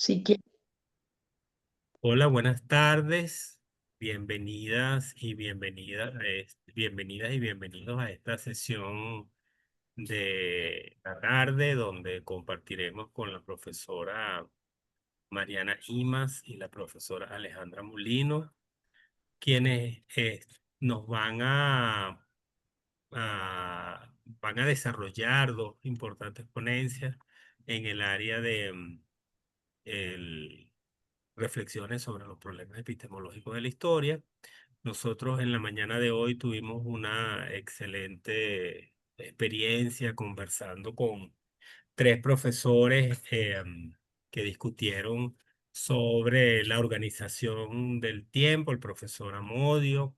Sí que, Hola, buenas tardes. Bienvenidas y bienvenidas y bienvenidos a esta sesión de la tarde donde compartiremos con la profesora Mariana Imas y la profesora Alejandra Molino, quienes nos van a desarrollar dos importantes ponencias en el área de el reflexiones sobre los problemas epistemológicos de la historia. Nosotros en la mañana de hoy tuvimos una excelente experiencia conversando con tres profesores que discutieron sobre la organización del tiempo, el profesor Amodio,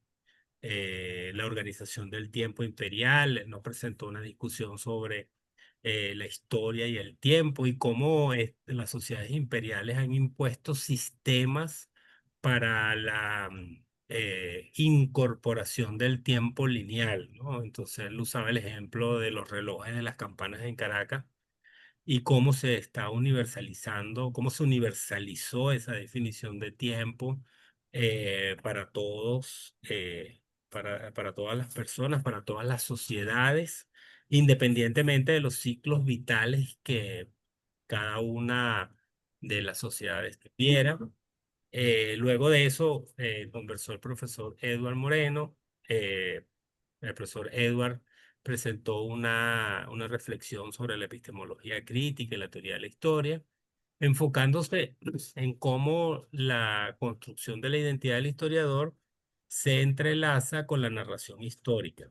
la organización del tiempo imperial, nos presentó una discusión sobre la historia y el tiempo y cómo las sociedades imperiales han impuesto sistemas para la incorporación del tiempo lineal, ¿no? Entonces él usaba el ejemplo de los relojes de las campanas en Caracas y cómo se está universalizando, cómo se universalizó esa definición de tiempo para todos, para todas las personas, para todas las sociedades, independientemente de los ciclos vitales que cada una de las sociedades tuviera. Luego de eso, conversó el profesor Edward Moreno. El profesor Edward presentó una reflexión sobre la epistemología crítica y la teoría de la historia, enfocándose en cómo la construcción de la identidad del historiador se entrelaza con la narración histórica.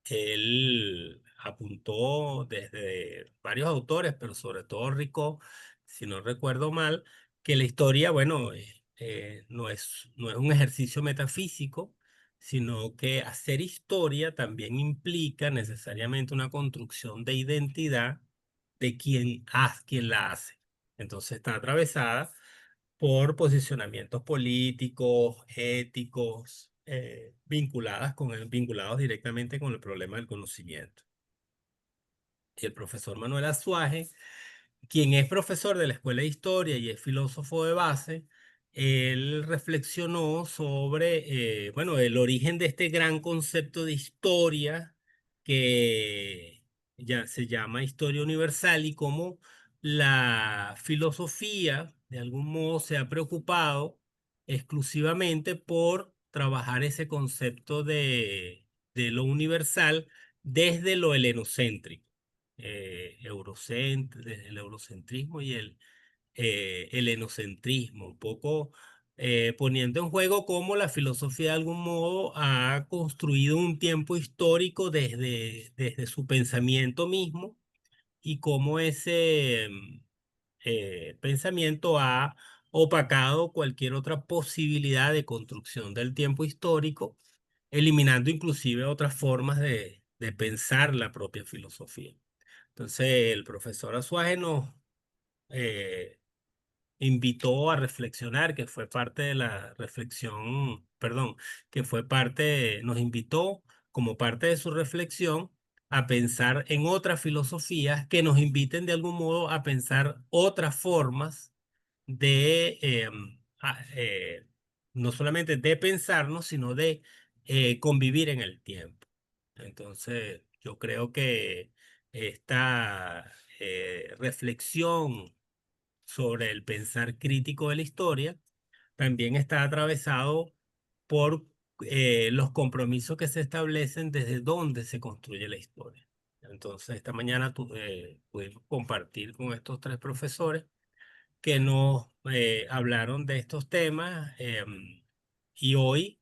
Él apuntó desde varios autores, pero sobre todo Rico, si no recuerdo mal, que la historia, bueno, no es un ejercicio metafísico, sino que hacer historia también implica necesariamente una construcción de identidad de quien la hace. Entonces está atravesada por posicionamientos políticos, éticos, vinculados directamente con el problema del conocimiento. Y el profesor Manuel Azuaje, quien es profesor de la Escuela de Historia y es filósofo de base, él reflexionó sobre, bueno, el origen de este gran concepto de historia que ya se llama historia universal y cómo la filosofía de algún modo se ha preocupado exclusivamente por trabajar ese concepto de lo universal desde lo helenocéntrico, desde el eurocentrismo y el helenocentrismo, un poco poniendo en juego cómo la filosofía de algún modo ha construido un tiempo histórico desde su pensamiento mismo y cómo ese pensamiento ha opacado cualquier otra posibilidad de construcción del tiempo histórico, eliminando inclusive otras formas de pensar la propia filosofía. Entonces, el profesor Azuaje nos eh, invitó a reflexionar, que fue parte de la reflexión, perdón, que fue parte, nos invitó como parte de su reflexión a pensar en otras filosofías que nos inviten de algún modo a pensar otras formas de, no solamente de pensarnos, sino de convivir en el tiempo. Entonces, yo creo que esta reflexión sobre el pensar crítico de la historia también está atravesado por los compromisos que se establecen desde dónde se construye la historia. Entonces, esta mañana pudimos compartir con estos tres profesores que nos hablaron de estos temas y hoy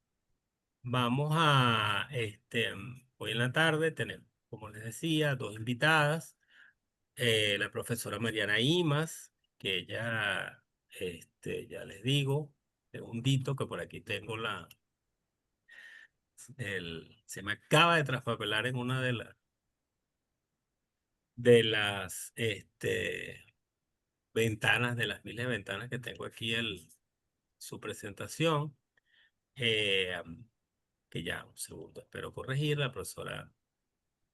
hoy en la tarde tenemos, como les decía, dos invitadas, la profesora Mariana Imas, que ella, ya les digo, segundito que por aquí tengo se me acaba de traspapelar en una de las ventanas, de las miles de ventanas que tengo aquí su presentación, eh, que ya, un segundo, espero corregir, la profesora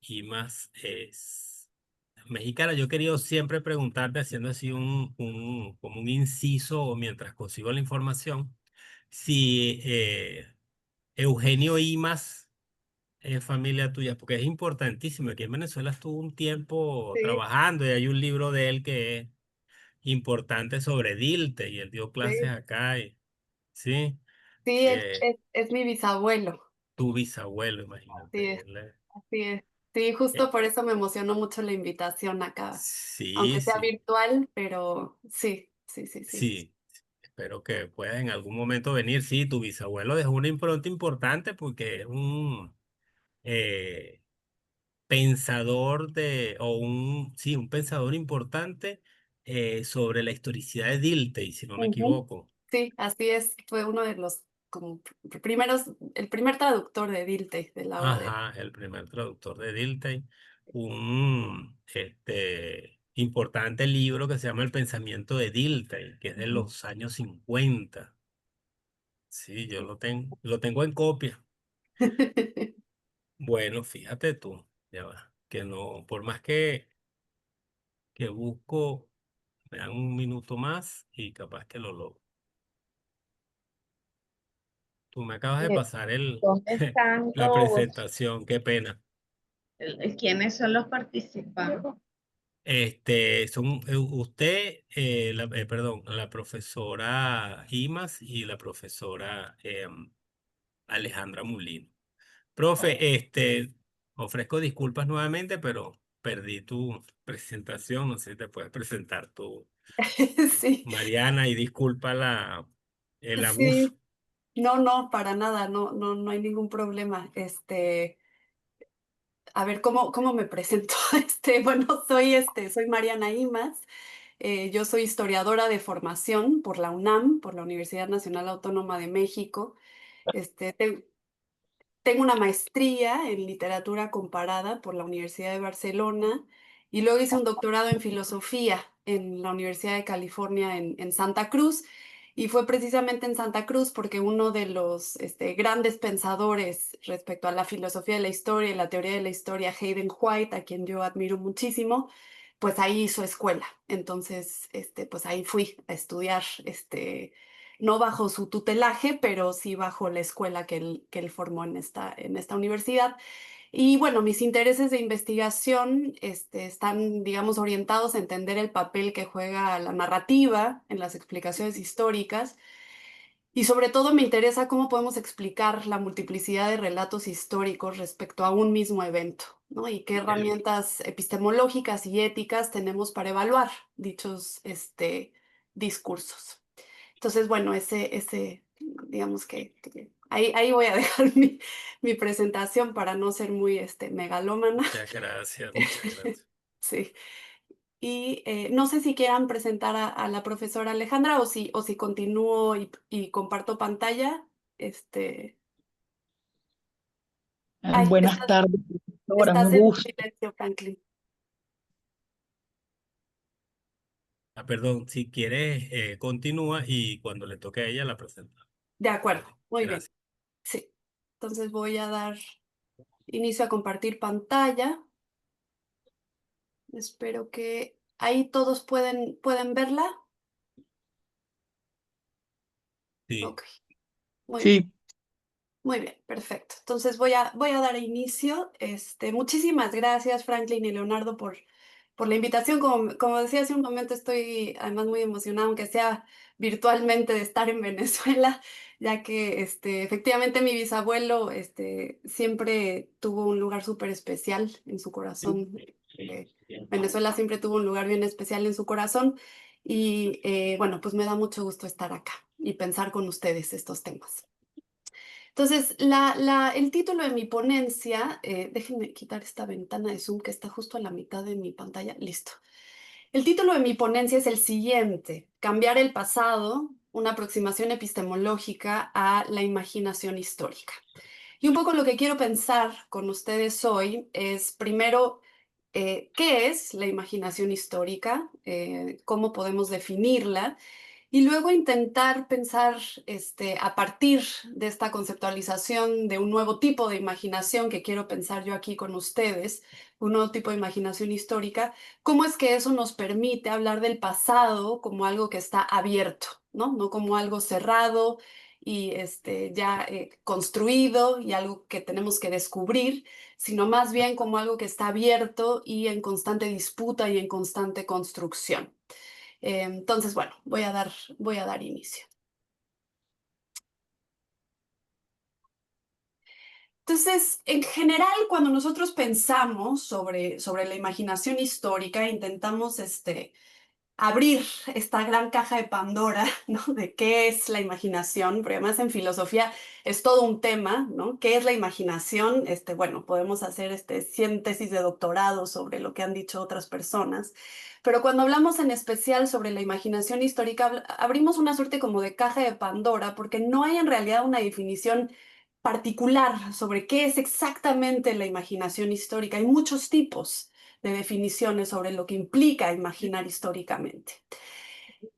Imas es, mexicana. Yo he querido siempre preguntarte, haciendo así como un inciso o mientras consigo la información, si Eugenio Imas es familia tuya, porque es importantísimo. Aquí en Venezuela estuvo un tiempo Sí, trabajando y hay un libro de él que es importante sobre Dilte y él dio clases sí, acá. Sí, sí, eh, es mi bisabuelo. tu bisabuelo, Sí, imagínate. así es. Sí, justo Eh, por eso me emocionó mucho la invitación acá, sí, aunque sea sí, virtual, pero sí, sí, sí, sí. sí. Espero que puedas en algún momento venir. Sí, tu bisabuelo dejó una impronta importante porque es un eh, pensador sí, un pensador importante sobre la historicidad de Dilthey, si no me Ujú. equivoco. Sí, así es. Fue uno de los como primeros, el primer traductor de Dilte, de la obra de... Ajá, el primer traductor de Dilthey. Un importante libro que se llama El pensamiento de Dilthey, que es de Ujú. los años 50. Sí, yo lo tengo en copia. Bueno, fíjate tú, ya va, que no, por más que busco, me dan un minuto más y capaz que lo logro. Tú me acabas de pasar ¿Dónde están la los, presentación, qué pena. quiénes son los participantes? Son usted, perdón, la profesora Imas y la profesora Alejandra Mulino. Profe, ofrezco disculpas nuevamente, pero perdí tu presentación. No sé si te puedes presentar tú, Sí, Mariana, y disculpa el abuso. sí. No, no, para nada, no, no, no hay ningún problema. A ver, ¿cómo me presento? Bueno, soy Mariana Imas. Yo soy historiadora de formación por la UNAM, por la Universidad Nacional Autónoma de México. Este, te- Tengo una maestría en literatura comparada por la Universidad de Barcelona y luego hice un doctorado en filosofía en la Universidad de California en Santa Cruz. Y fue precisamente en Santa Cruz porque uno de los grandes pensadores respecto a la filosofía de la historia y la teoría de la historia, Hayden White, a quien yo admiro muchísimo, pues ahí hizo escuela. Entonces, pues ahí fui a estudiar, no bajo su tutelaje, pero sí bajo la escuela que él formó en esta universidad. Y bueno, mis intereses de investigación están, digamos, orientados a entender el papel que juega la narrativa en las explicaciones históricas. Y sobre todo me interesa cómo podemos explicar la multiplicidad de relatos históricos respecto a un mismo evento, ¿no? Y qué El- herramientas epistemológicas y éticas tenemos para evaluar dichos discursos. Entonces, bueno, digamos que ahí voy a dejar mi presentación para no ser muy megalómana. Muchas gracias, muchas gracias. Sí. Y no sé si quieran presentar a la profesora Alejandra o si continúo y comparto pantalla. Este, ay, Buenas tardes, profesora, un estás en gusto. silencio, Franklin. Perdón, si quieres, continúa y cuando le toque a ella la presenta. De acuerdo, Vale, muy bien. gracias. Sí. Entonces voy a dar inicio a compartir pantalla. Espero que ahí todos pueden verla. Sí, Ok, muy bien. Sí, Muy bien, perfecto. Entonces voy a dar inicio. Muchísimas gracias, Franklin y Leonardo, por la invitación. Como decía hace un momento, estoy además muy emocionada, aunque sea virtualmente, de estar en Venezuela, ya que efectivamente mi bisabuelo siempre tuvo un lugar súper especial en su corazón. Eh, Venezuela siempre tuvo un lugar bien especial en su corazón. Y bueno, pues me da mucho gusto estar acá y pensar con ustedes estos temas. Entonces, el título de mi ponencia, déjenme quitar esta ventana de Zoom que está justo a la mitad de mi pantalla. Listo. El título de mi ponencia es el siguiente: Cambiar el pasado, una aproximación epistemológica a la imaginación histórica. Y un poco lo que quiero pensar con ustedes hoy es, primero, ¿qué es la imaginación histórica? ¿Cómo podemos definirla? y luego intentar pensar a partir de esta conceptualización de un nuevo tipo de imaginación que quiero pensar yo aquí con ustedes, un nuevo tipo de imaginación histórica, cómo es que eso nos permite hablar del pasado como algo que está abierto, ¿no? No como algo cerrado y ya construido y algo que tenemos que descubrir, sino más bien como algo que está abierto y en constante disputa y en constante construcción. Entonces, bueno, voy a dar inicio. Entonces, en general, cuando nosotros pensamos sobre la imaginación histórica, intentamos abrir esta gran caja de Pandora, ¿no? De qué es la imaginación, porque además en filosofía es todo un tema, ¿no? ¿Qué es la imaginación? Bueno, podemos hacer 100 tesis de doctorado sobre lo que han dicho otras personas, pero cuando hablamos en especial sobre la imaginación histórica, abrimos una suerte como de caja de Pandora, porque no hay en realidad una definición particular sobre qué es exactamente la imaginación histórica. Hay muchos tipos de definiciones sobre lo que implica imaginar históricamente.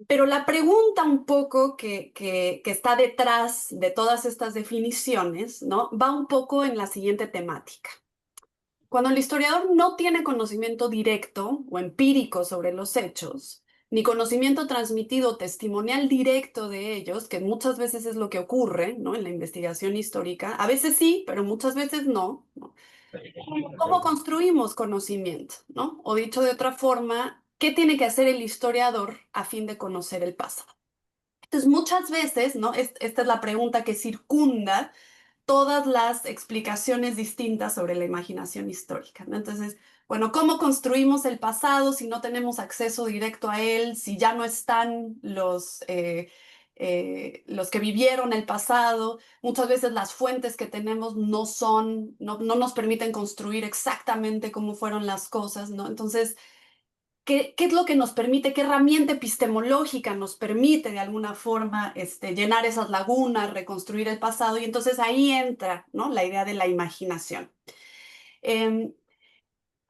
Pero la pregunta un poco que está detrás de todas estas definiciones, ¿no? Va un poco en la siguiente temática. Cuando el historiador no tiene conocimiento directo o empírico sobre los hechos, ni conocimiento transmitido testimonial directo de ellos, que muchas veces es lo que ocurre, ¿no? En la investigación histórica, a veces sí, pero muchas veces no, ¿no? ¿Cómo construimos conocimiento, ¿no? O dicho de otra forma, ¿qué tiene que hacer el historiador a fin de conocer el pasado? Entonces, muchas veces, ¿no? Esta es la pregunta que circunda todas las explicaciones distintas sobre la imaginación histórica, ¿no? Entonces, bueno, ¿cómo construimos el pasado si no tenemos acceso directo a él, si ya no están los que vivieron el pasado? Muchas veces las fuentes que tenemos no nos permiten construir exactamente cómo fueron las cosas, ¿no? Entonces, ¿qué es lo que nos permite, qué herramienta epistemológica nos permite de alguna forma llenar esas lagunas, reconstruir el pasado? Y entonces ahí entra, ¿no? La idea de la imaginación. Eh,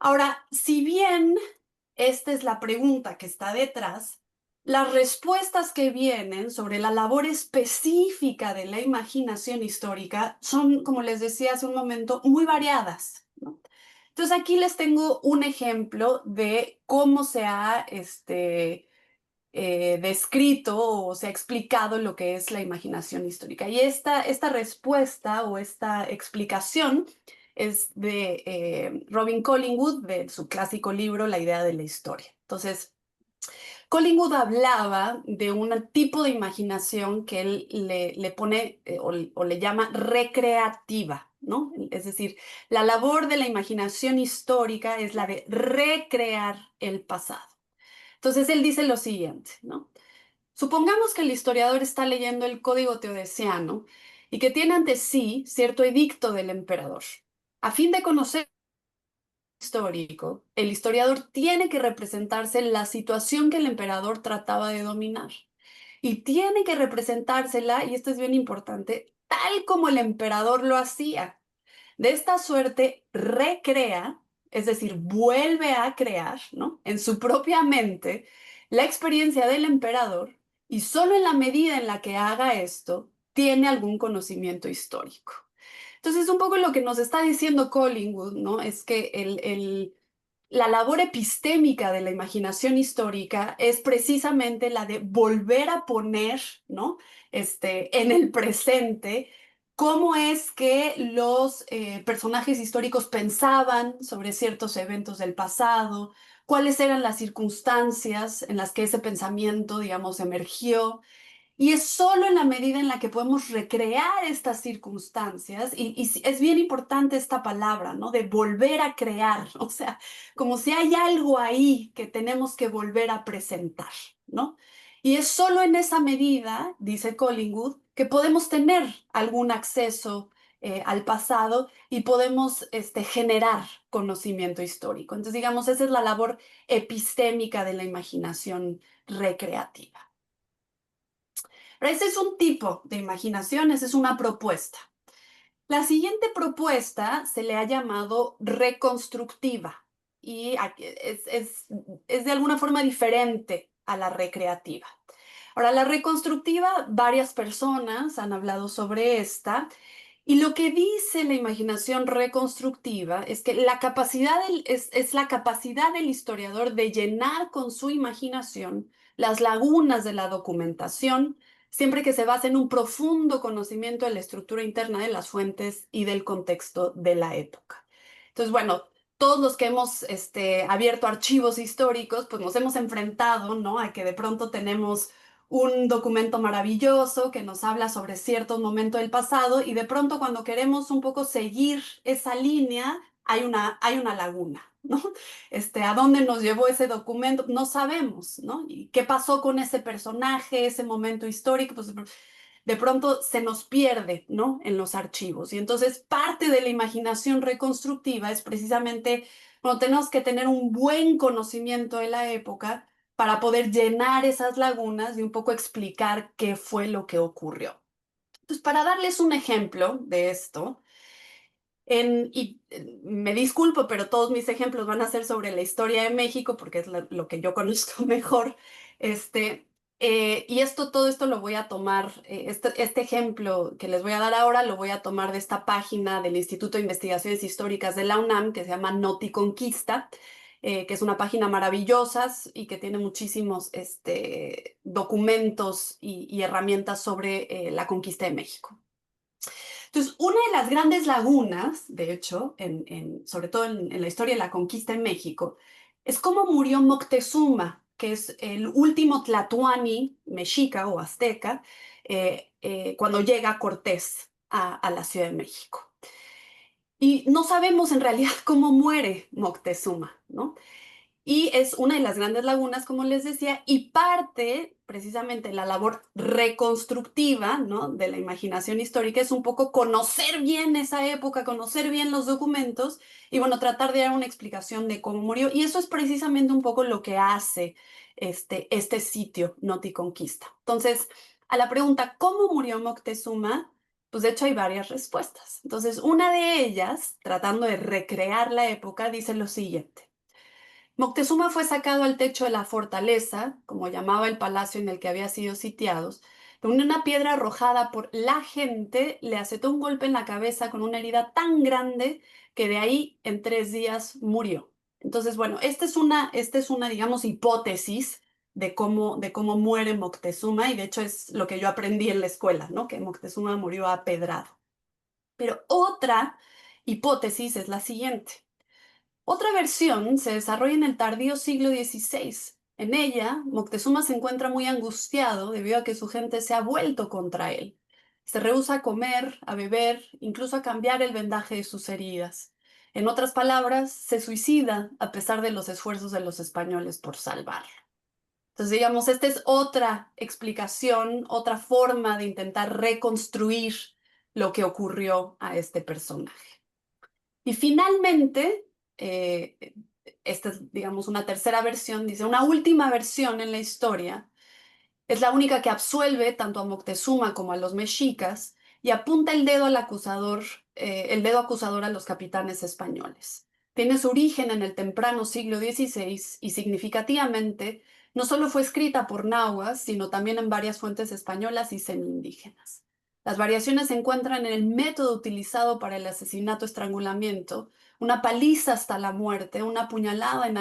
Ahora, si bien esta es la pregunta que está detrás, las respuestas que vienen sobre la labor específica de la imaginación histórica son, como les decía hace un momento, muy variadas, ¿no? Entonces aquí les tengo un ejemplo de cómo se ha descrito o se ha explicado lo que es la imaginación histórica. Y esta respuesta o esta explicación es de Robin Collingwood, de su clásico libro La idea de la historia. Entonces, Collingwood hablaba de un tipo de imaginación que él le pone o le llama recreativa, ¿no? Es decir, la labor de la imaginación histórica es la de recrear el pasado. Entonces él dice lo siguiente, ¿no? Supongamos que el historiador está leyendo el Código Teodosiano y que tiene ante sí cierto edicto del emperador. A fin de conocer histórico, el historiador tiene que representarse la situación que el emperador trataba de dominar. Y tiene que representársela, y esto es bien importante, tal como el emperador lo hacía. De esta suerte, recrea, es decir, vuelve a crear, ¿no? En su propia mente la experiencia del emperador, y solo en la medida en la que haga esto, tiene algún conocimiento histórico. Entonces, un poco lo que nos está diciendo Collingwood, ¿no? Es que la labor epistémica de la imaginación histórica es precisamente la de volver a poner, ¿no? En el presente cómo es que los personajes históricos pensaban sobre ciertos eventos del pasado, cuáles eran las circunstancias en las que ese pensamiento, digamos, emergió. Y es solo en la medida en la que podemos recrear estas circunstancias, y es bien importante esta palabra, ¿no? De volver a crear, o sea, como si hay algo ahí que tenemos que volver a presentar, ¿no? Y es solo en esa medida, dice Collingwood, que podemos tener algún acceso al pasado y podemos generar conocimiento histórico. Entonces, digamos, esa es la labor epistémica de la imaginación recreativa. Pero ese es un tipo de imaginación, esa es una propuesta. La siguiente propuesta se le ha llamado reconstructiva y es de alguna forma diferente a la recreativa. Ahora, la reconstructiva, varias personas han hablado sobre esta. Y lo que dice la imaginación reconstructiva es que la capacidad es la capacidad del historiador de llenar con su imaginación las lagunas de la documentación, siempre que se base en un profundo conocimiento de la estructura interna de las fuentes y del contexto de la época. Entonces, bueno, todos los que hemos abierto archivos históricos, pues nos hemos enfrentado, ¿no? A que de pronto tenemos un documento maravilloso que nos habla sobre ciertos momentos del pasado y de pronto cuando queremos un poco seguir esa línea, hay una laguna, ¿no? ¿A dónde nos llevó ese documento? No sabemos, ¿no? ¿Y qué pasó con ese personaje, ese momento histórico? Pues de pronto se nos pierde, ¿no? En los archivos. Y entonces parte de la imaginación reconstructiva es precisamente, bueno, tenemos que tener un buen conocimiento de la época para poder llenar esas lagunas y un poco explicar qué fue lo que ocurrió. Entonces, para darles un ejemplo de esto, me disculpo, pero todos mis ejemplos van a ser sobre la historia de México, porque es lo que yo conozco mejor. Este, todo esto lo voy a tomar, este ejemplo que les voy a dar ahora, lo voy a tomar de esta página del Instituto de Investigaciones Históricas de la UNAM, que se llama Noticonquista, que es una página maravillosa y que tiene muchísimos documentos y herramientas sobre la conquista de México. Entonces, una de las grandes lagunas, de hecho, sobre todo en la historia de la conquista en México, es cómo murió Moctezuma, que es el último tlatoani mexica o azteca, cuando llega Cortés a la Ciudad de México. Y no sabemos en realidad cómo muere Moctezuma, ¿no? Y es una de las grandes lagunas, como les decía, y parte precisamente la labor reconstructiva, ¿no? De la imaginación histórica es un poco conocer bien esa época, conocer bien los documentos y, bueno, tratar de dar una explicación de cómo murió. Y eso es precisamente un poco lo que hace este sitio, Noticonquista. Entonces, a la pregunta, ¿cómo murió Moctezuma? Pues de hecho hay varias respuestas. Entonces, una de ellas, tratando de recrear la época, dice lo siguiente. Moctezuma fue sacado al techo de la fortaleza, como llamaba el palacio en el que había sido sitiados, donde una piedra arrojada por la gente le asestó un golpe en la cabeza con una herida tan grande que de ahí en 3 días murió. Entonces, bueno, esta es una, digamos, hipótesis de cómo muere Moctezuma, y de hecho es lo que yo aprendí en la escuela, ¿no? Que Moctezuma murió apedrado. Pero otra hipótesis es la siguiente. Otra versión se desarrolla en el tardío siglo XVI. En ella, Moctezuma se encuentra muy angustiado debido a que su gente se ha vuelto contra él. Se rehúsa a comer, a beber, incluso a cambiar el vendaje de sus heridas. En otras palabras, se suicida a pesar de los esfuerzos de los españoles por salvarlo. Entonces, digamos, esta es otra explicación, otra forma de intentar reconstruir lo que ocurrió a este personaje. Y finalmente, esta es, digamos, una tercera versión, dice, una última versión en la historia, es la única que absuelve tanto a Moctezuma como a los mexicas y apunta el dedo acusador a los capitanes españoles. Tiene su origen en el temprano siglo XVI y significativamente no solo fue escrita por nahuas, sino también en varias fuentes españolas y semiindígenas. Las variaciones se encuentran en el método utilizado para el asesinato-estrangulamiento, una paliza hasta la muerte, una puñalada en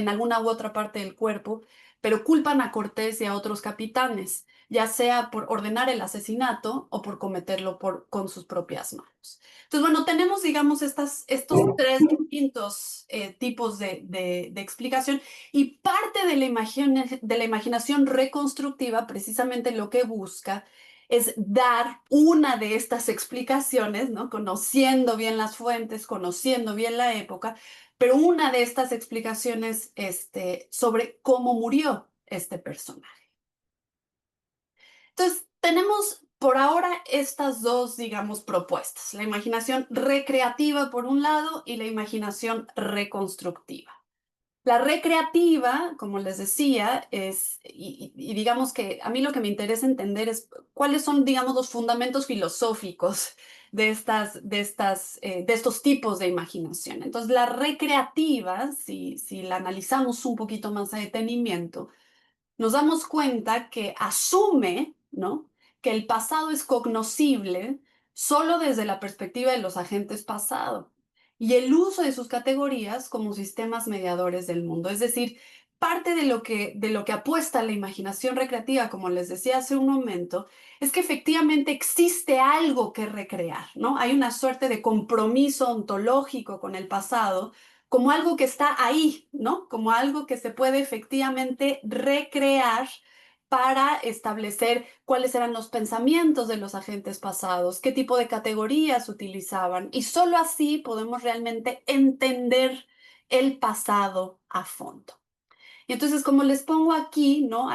alguna u otra parte del cuerpo, pero culpan a Cortés y a otros capitanes, ya sea por ordenar el asesinato o por cometerlo con sus propias manos. Entonces, bueno, tenemos, digamos, estos tres distintos tipos de explicación, y parte de la imaginación reconstructiva precisamente lo que busca es dar una de estas explicaciones, ¿no? Conociendo bien las fuentes, conociendo bien la época, pero una de estas explicaciones sobre cómo murió este personaje. Entonces, tenemos por ahora estas dos, digamos, propuestas, la imaginación recreativa por un lado y la imaginación reconstructiva. La recreativa, como les decía, y digamos que a mí lo que me interesa entender es cuáles son, digamos, los fundamentos filosóficos de estos tipos de imaginación. Entonces, la recreativa, si la analizamos un poquito más a detenimiento, nos damos cuenta que asume, ¿no?, que el pasado es cognoscible solo desde la perspectiva de los agentes pasado y el uso de sus categorías como sistemas mediadores del mundo. Es decir, parte de lo que apuesta la imaginación recreativa, como les decía hace un momento, es que efectivamente existe algo que recrear, ¿no? Hay una suerte de compromiso ontológico con el pasado, como algo que está ahí, ¿no? Como algo que se puede efectivamente recrear para establecer cuáles eran los pensamientos de los agentes pasados, qué tipo de categorías utilizaban, y solo así podemos realmente entender el pasado a fondo. Y entonces, como les pongo aquí, ¿no?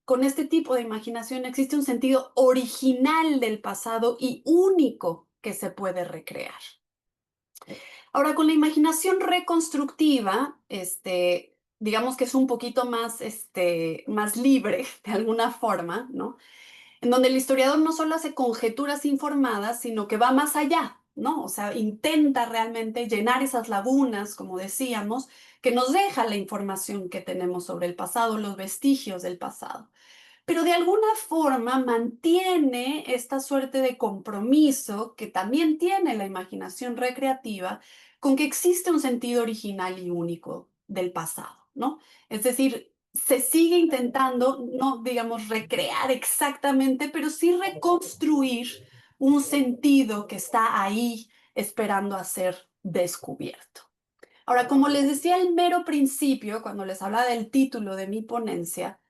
Con este tipo de imaginación existe un sentido original del pasado y único que se puede recrear. Ahora, con la imaginación reconstructiva, digamos que es un poquito más, más libre, de alguna forma, ¿no? En donde el historiador no solo hace conjeturas informadas, sino que va más allá, ¿no? O sea, intenta realmente llenar esas lagunas, como decíamos, que nos deja la información que tenemos sobre el pasado, los vestigios del pasado, pero de alguna forma mantiene esta suerte de compromiso que también tiene la imaginación recreativa con que existe un sentido original y único del pasado, ¿no? Es decir, se sigue intentando, no digamos recrear exactamente, pero sí reconstruir un sentido que está ahí esperando a ser descubierto. Ahora, como les decía al mero principio, cuando les hablaba del título de mi ponencia,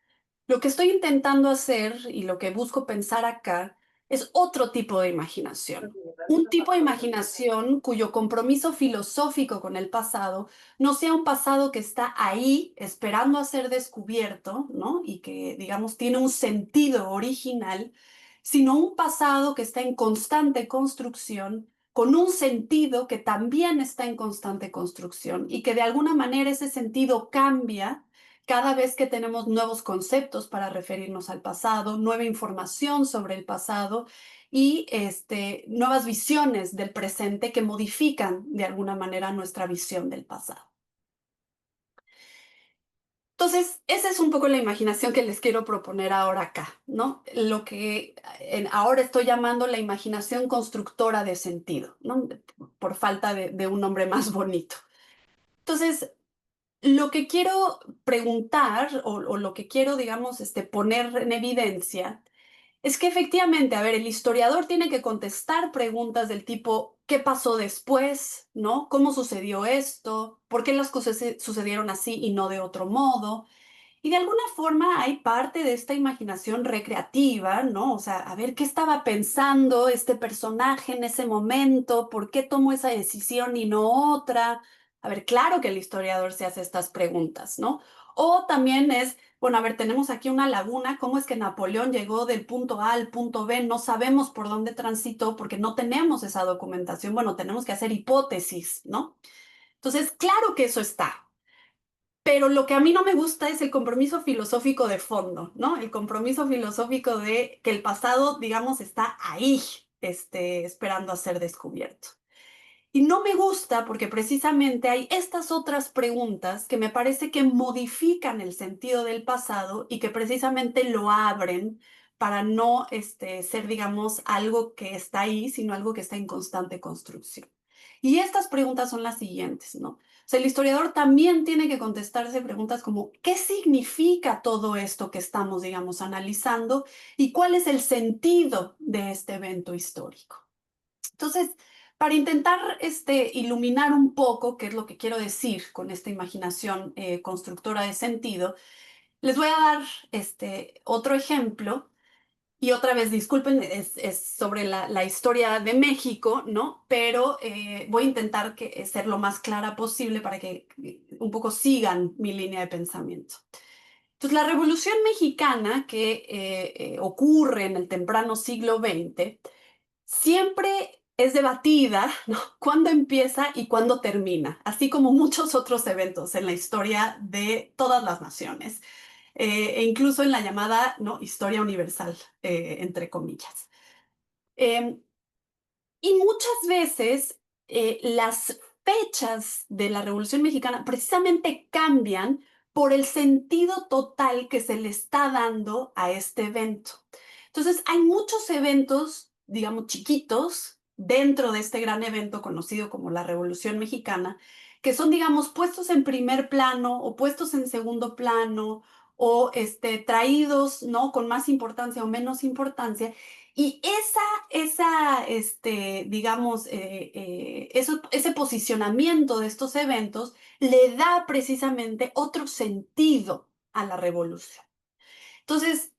lo que estoy intentando hacer y lo que busco pensar acá es otro tipo de imaginación. Un tipo de imaginación cuyo compromiso filosófico con el pasado no sea un pasado que está ahí esperando a ser descubierto, ¿no? Y que, digamos, tiene un sentido original, sino un pasado que está en constante construcción, con un sentido que también está en constante construcción y que de alguna manera ese sentido cambia cada vez que tenemos nuevos conceptos para referirnos al pasado, nueva información sobre el pasado y nuevas visiones del presente que modifican de alguna manera nuestra visión del pasado. Entonces, esa es un poco la imaginación que les quiero proponer ahora acá, ¿no? Lo que ahora estoy llamando la imaginación constructora de sentido, ¿no? Por falta de un nombre más bonito. Entonces, lo que quiero preguntar o lo que quiero, digamos, poner en evidencia es que efectivamente, a ver, el historiador tiene que contestar preguntas del tipo, ¿qué pasó después? ¿No? ¿Cómo sucedió esto? ¿Por qué las cosas sucedieron así y no de otro modo? Y de alguna forma hay parte de esta imaginación recreativa, ¿no? O sea, a ver, ¿qué estaba pensando este personaje en ese momento? ¿Por qué tomó esa decisión y no otra? A ver, claro que el historiador se hace estas preguntas, ¿no? O también es, bueno, a ver, tenemos aquí una laguna, ¿cómo es que Napoleón llegó del punto A al punto B? No sabemos por dónde transitó porque no tenemos esa documentación. Bueno, tenemos que hacer hipótesis, ¿no? Entonces, claro que eso está. Pero lo que a mí no me gusta es el compromiso filosófico de fondo, ¿no? El compromiso filosófico de que el pasado, digamos, está ahí, esperando a ser descubierto. Y no me gusta porque precisamente hay estas otras preguntas que me parece que modifican el sentido del pasado y que precisamente lo abren para no ser, digamos, algo que está ahí, sino algo que está en constante construcción. Y estas preguntas son las siguientes, ¿no? O sea, el historiador también tiene que contestarse preguntas como, ¿qué significa todo esto que estamos, digamos, analizando? ¿Y cuál es el sentido de este evento histórico? Entonces, para intentar iluminar un poco qué es lo que quiero decir con esta imaginación constructora de sentido, les voy a dar otro ejemplo. Y otra vez, disculpen, es sobre la historia de México, ¿no? Pero voy a intentar ser lo más clara posible para que un poco sigan mi línea de pensamiento. Entonces, la Revolución Mexicana que ocurre en el temprano siglo XX siempre es debatida, ¿no? Cuándo empieza y cuándo termina, así como muchos otros eventos en la historia de todas las naciones, e incluso en la llamada, ¿no?, historia universal, entre comillas. Eh, y muchas veces las fechas de la Revolución Mexicana precisamente cambian por el sentido total que se le está dando a este evento. Entonces, hay muchos eventos, digamos, chiquitos dentro de este gran evento conocido como la Revolución Mexicana, que son, digamos, puestos en primer plano o puestos en segundo plano o traídos, ¿no? Con más importancia o menos importancia. Y digamos, ese posicionamiento de estos eventos le da precisamente otro sentido a la revolución. Entonces,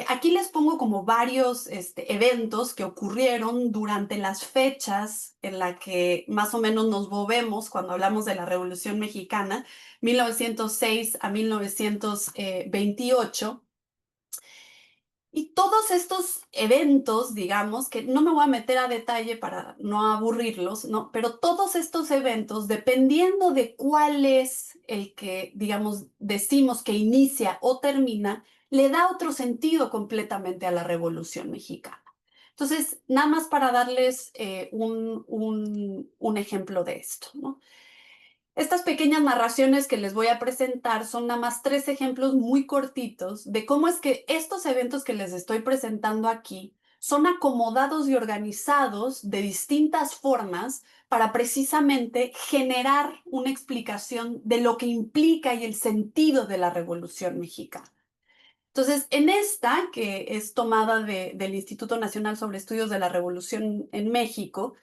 aquí les pongo como varios eventos que ocurrieron durante las fechas en las que más o menos nos movemos cuando hablamos de la Revolución Mexicana, 1906 a 1928. Y todos estos eventos, digamos, que no me voy a meter a detalle para no aburrirlos, ¿no? Pero todos estos eventos, dependiendo de cuál es el que, digamos, decimos que inicia o termina, le da otro sentido completamente a la Revolución Mexicana. Entonces, nada más para darles un ejemplo de esto, ¿no? Estas pequeñas narraciones que les voy a presentar son nada más 3 ejemplos muy cortitos de cómo es que estos eventos que les estoy presentando aquí son acomodados y organizados de distintas formas para precisamente generar una explicación de lo que implica y el sentido de la Revolución Mexicana. Entonces, en esta, que es tomada del Instituto Nacional sobre Estudios de la Revolución en México,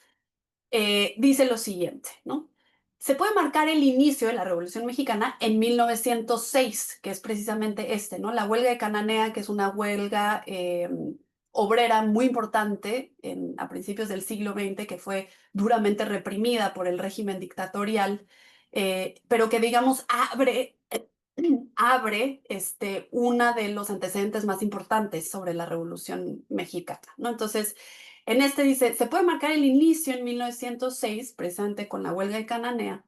dice lo siguiente, ¿no? Se puede marcar el inicio de la Revolución Mexicana en 1906, que es precisamente ¿no? La huelga de Cananea, que es una huelga obrera muy importante a principios del siglo XX, que fue duramente reprimida por el régimen dictatorial, pero que, digamos, abre uno de los antecedentes más importantes sobre la Revolución Mexicana, ¿no? Entonces, en dice, se puede marcar el inicio en 1906, precisamente con la huelga de Cananea,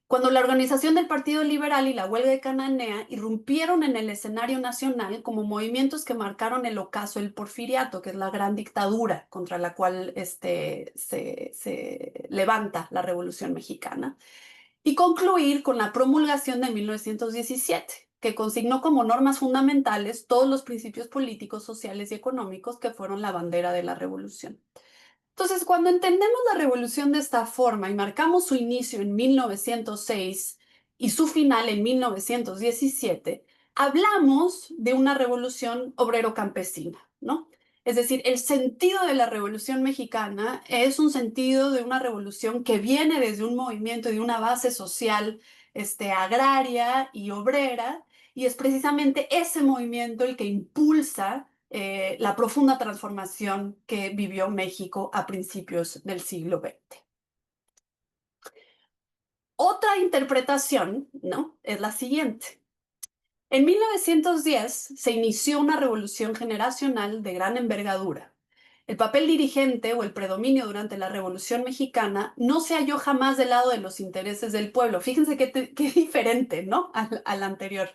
cuando la organización del Partido Liberal y la huelga de Cananea irrumpieron en el escenario nacional como movimientos que marcaron el ocaso del porfiriato, que es la gran dictadura contra la cual se levanta la Revolución Mexicana, y concluir con la promulgación de 1917, que consignó como normas fundamentales todos los principios políticos, sociales y económicos que fueron la bandera de la revolución. Entonces, cuando entendemos la revolución de esta forma y marcamos su inicio en 1906 y su final en 1917, hablamos de una revolución obrero-campesina, ¿no? Es decir, el sentido de la Revolución Mexicana es un sentido de una revolución que viene desde un movimiento y de una base social agraria y obrera, y es precisamente ese movimiento el que impulsa la profunda transformación que vivió México a principios del siglo XX. Otra interpretación, ¿no? Es la siguiente. En 1910 se inició una revolución generacional de gran envergadura. El papel dirigente o el predominio durante la Revolución Mexicana no se halló jamás del lado de los intereses del pueblo. Fíjense qué diferente, ¿no? Al anterior.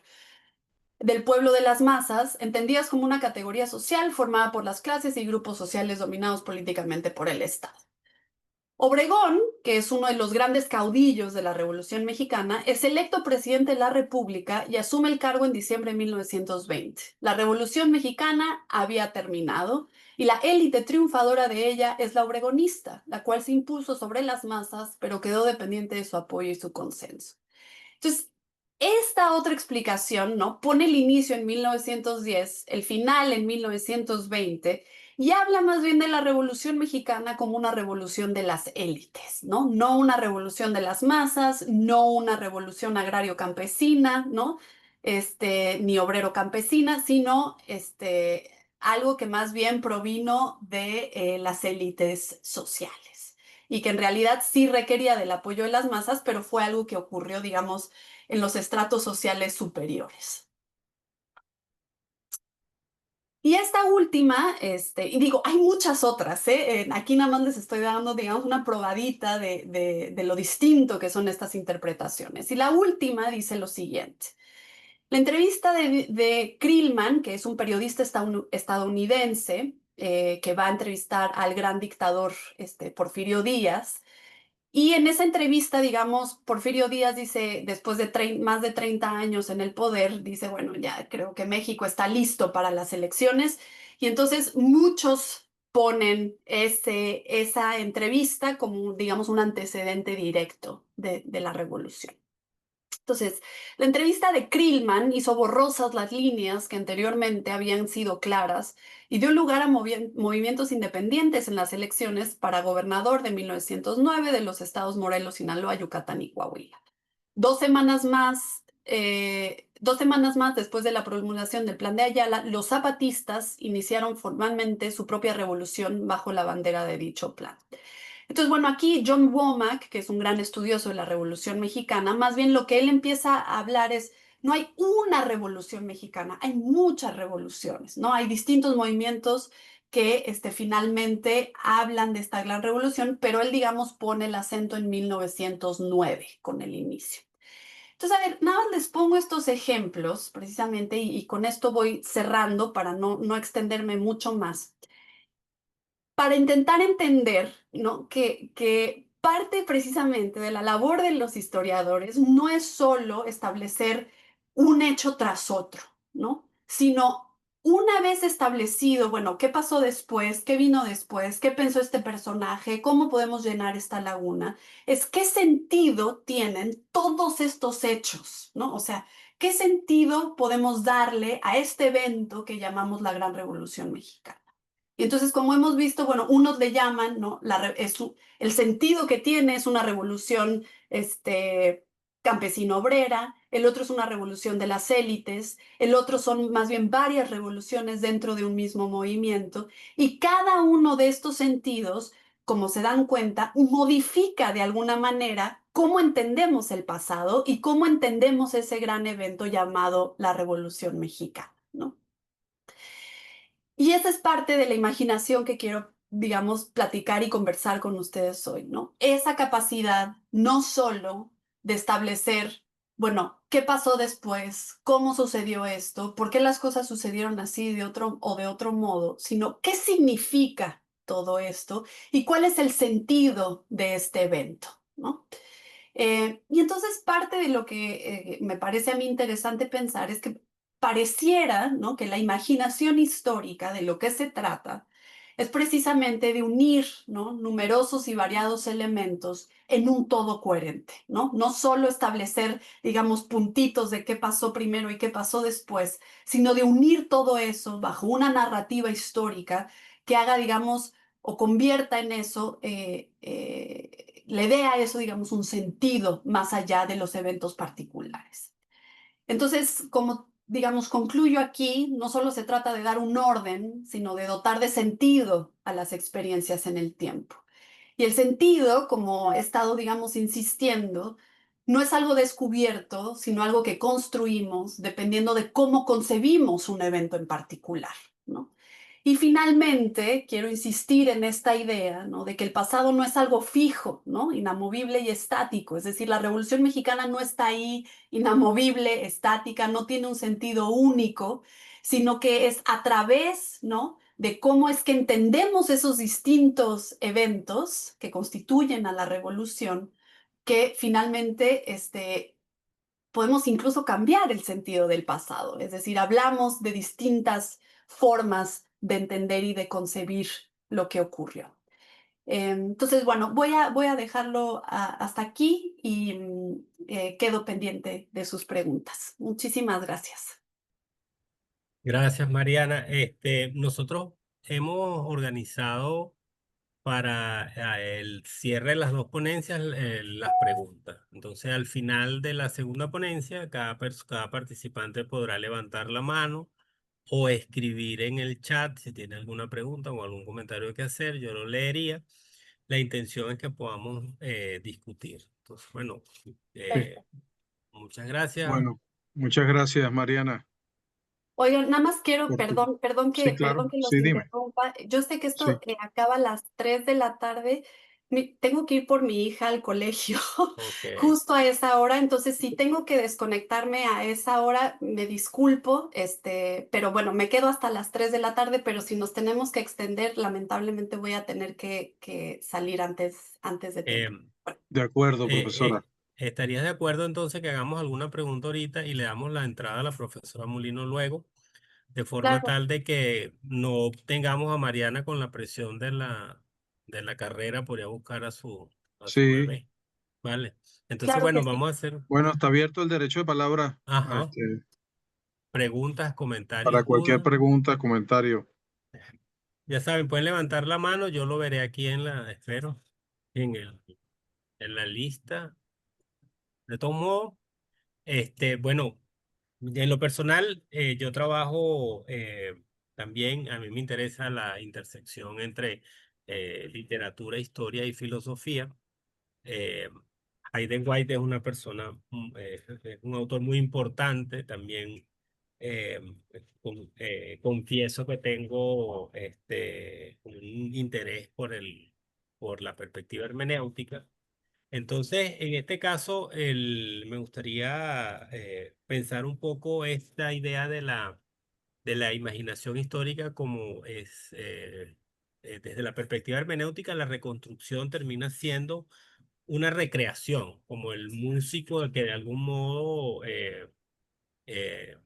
Del pueblo de las masas, entendidas como una categoría social formada por las clases y grupos sociales dominados políticamente por el Estado. Obregón, que es uno de los grandes caudillos de la Revolución Mexicana, es electo presidente de la República y asume el cargo en diciembre de 1920. La Revolución Mexicana había terminado y la élite triunfadora de ella es la obregonista, la cual se impuso sobre las masas, pero quedó dependiente de su apoyo y su consenso. Entonces, esta otra explicación, ¿no? Pone el inicio en 1910, el final en 1920, y habla más bien de la Revolución Mexicana como una revolución de las élites, ¿no? No una revolución de las masas, no una revolución agrario-campesina, ¿no? Ni obrero-campesina, sino algo que más bien provino de las élites sociales y que en realidad sí requería del apoyo de las masas, pero fue algo que ocurrió, digamos, en los estratos sociales superiores. Y esta última, y digo, hay muchas otras, ¿eh? Aquí nada más les estoy dando, digamos, una probadita de lo distinto que son estas interpretaciones. Y la última dice lo siguiente. La entrevista de Krillman, que es un periodista estadounidense, que va a entrevistar al gran dictador Porfirio Díaz, Y en esa entrevista, digamos, Porfirio Díaz dice, después de más de 30 años en el poder, dice, bueno, ya creo que México está listo para las elecciones. Y entonces muchos ponen esa entrevista como, digamos, un antecedente directo de la revolución. Entonces, la entrevista de Krillman hizo borrosas las líneas que anteriormente habían sido claras y dio lugar a movimientos independientes en las elecciones para gobernador de 1909 de los estados Morelos, Sinaloa, Yucatán y Coahuila. 2 semanas más después de la promulgación del Plan de Ayala, los zapatistas iniciaron formalmente su propia revolución bajo la bandera de dicho plan. Entonces, bueno, aquí John Womack, que es un gran estudioso de la Revolución Mexicana, más bien lo que él empieza a hablar es, no hay una revolución mexicana, hay muchas revoluciones, ¿no? Hay distintos movimientos que finalmente hablan de esta gran revolución, pero él, digamos, pone el acento en 1909 con el inicio. Entonces, a ver, nada más les pongo estos ejemplos precisamente y con esto voy cerrando para no extenderme mucho más para intentar entender, ¿no? que parte precisamente de la labor de los historiadores no es solo establecer un hecho tras otro, ¿no? Sino una vez establecido, bueno, ¿qué pasó después? ¿Qué vino después? ¿Qué pensó este personaje? ¿Cómo podemos llenar esta laguna? Es qué sentido tienen todos estos hechos, ¿no? O sea, ¿qué sentido podemos darle a este evento que llamamos la Gran Revolución Mexicana? Y entonces, como hemos visto, bueno, unos le llaman, ¿no? El sentido que tiene es una revolución campesino-obrera, el otro es una revolución de las élites, el otro son más bien varias revoluciones dentro de un mismo movimiento, y cada uno de estos sentidos, como se dan cuenta, modifica de alguna manera cómo entendemos el pasado y cómo entendemos ese gran evento llamado la Revolución Mexicana, ¿no? Y esa es parte de la imaginación que quiero, digamos, platicar y conversar con ustedes hoy, ¿no? Esa capacidad no solo de establecer, bueno, ¿qué pasó después? ¿Cómo sucedió esto? ¿Por qué las cosas sucedieron así de otro o de otro modo? Sino, ¿qué significa todo esto? ¿Y cuál es el sentido de este evento? ¿No? Y entonces parte de lo que me parece a mí interesante pensar es que pareciera, ¿no? que la imaginación histórica de lo que se trata es precisamente de unir, ¿no? numerosos y variados elementos en un todo coherente, ¿no? No solo establecer, digamos, puntitos de qué pasó primero y qué pasó después, sino de unir todo eso bajo una narrativa histórica que haga, digamos, o convierta en eso, le dé a eso, digamos, un sentido más allá de los eventos particulares. Entonces, como, digamos, concluyo aquí, no solo se trata de dar un orden, sino de dotar de sentido a las experiencias en el tiempo. Y el sentido, como he estado, digamos, insistiendo, no es algo descubierto, sino algo que construimos dependiendo de cómo concebimos un evento en particular, ¿no? Y finalmente, quiero insistir en esta idea, ¿no? de que el pasado no es algo fijo, ¿no? inamovible y estático. Es decir, la Revolución Mexicana no está ahí inamovible, estática, no tiene un sentido único, sino que es a través, ¿no? de cómo es que entendemos esos distintos eventos que constituyen a la revolución, que finalmente podemos incluso cambiar el sentido del pasado. Es decir, hablamos de distintas formas de entender y de concebir lo que ocurrió. Entonces, bueno, voy a dejarlo hasta aquí y quedo pendiente de sus preguntas. Muchísimas gracias. Gracias, Mariana. Nosotros hemos organizado para el cierre de las dos ponencias las preguntas. Entonces, al final de la segunda ponencia, cada participante podrá levantar la mano o escribir en el chat si tiene alguna pregunta o algún comentario que hacer. Yo lo leería. La intención es que podamos discutir. Entonces, bueno, eh, Perfecto. muchas gracias. Bueno, muchas gracias, Mariana. Oigan, nada más quiero, por tu- perdón, Sí, perdón claro, que los sí, dime. interrumpa. Yo sé que esto Sí, acaba a las 3 de la tarde. Tengo que ir por mi hija al colegio Ok. justo a esa hora, entonces si tengo que desconectarme a esa hora, me disculpo, pero bueno, me quedo hasta las 3 de la tarde, pero si nos tenemos que extender, lamentablemente voy a tener que salir antes de Eh, tiempo. De acuerdo, Eh, profesora. ¿Estarías de acuerdo entonces que hagamos alguna pregunta ahorita y le damos la entrada a la profesora Molino luego, de forma Claro, tal de que no tengamos a Mariana con la presión de la carrera por ir a buscar a su Sí. bebé? Vale. Entonces, claro que bueno, sí. vamos a hacer, Bueno, está abierto el derecho de palabra, ajá, este, preguntas, para comentarios, cualquier dudas. pregunta, comentario. Ya saben, pueden levantar la mano, yo lo veré aquí espero, en en la lista. De todos modos, bueno, en lo personal, yo trabajo también, a mí me interesa la intersección entre literatura, historia y filosofía. Eh, Hayden White es una persona, es un autor muy importante. También eh, confieso que tengo un interés por la perspectiva hermenéutica. Entonces, en este caso, me gustaría pensar un poco esta idea de la imaginación histórica como desde la perspectiva hermenéutica, la reconstrucción termina siendo una recreación, como el músico que de algún modo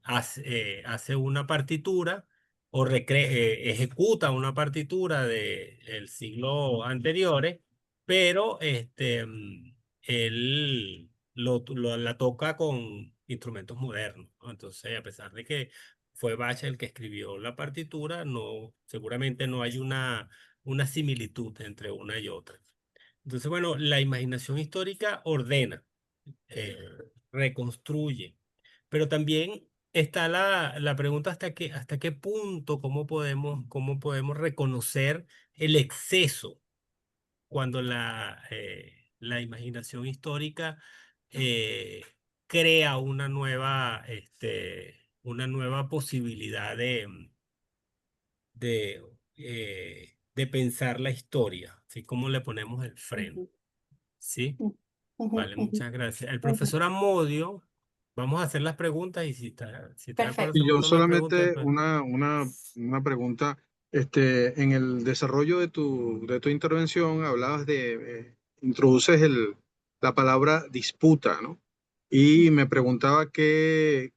hace una partitura o ejecuta una partitura del siglo anteriores, pero él la toca con instrumentos modernos, ¿no? Entonces, a pesar de que fue Bach el que escribió la partitura, no, seguramente no hay una similitud entre una y otra. Entonces, bueno, la imaginación histórica ordena, eh, reconstruye, pero también está la pregunta hasta qué punto, cómo podemos reconocer el exceso cuando la imaginación histórica eh, crea una nueva posibilidad de pensar la historia, ¿sí? ¿Cómo le ponemos el freno? Ujú, ¿Sí? ujú, Vale, ujú, muchas gracias. El ujú. profesor Amodio, vamos a hacer las preguntas y si está de acuerdo, Perfecto. Y yo hacemos todas las preguntas solamente después. una pregunta. En el desarrollo de tu intervención hablabas introduces la palabra disputa, ¿no? Y me preguntaba qué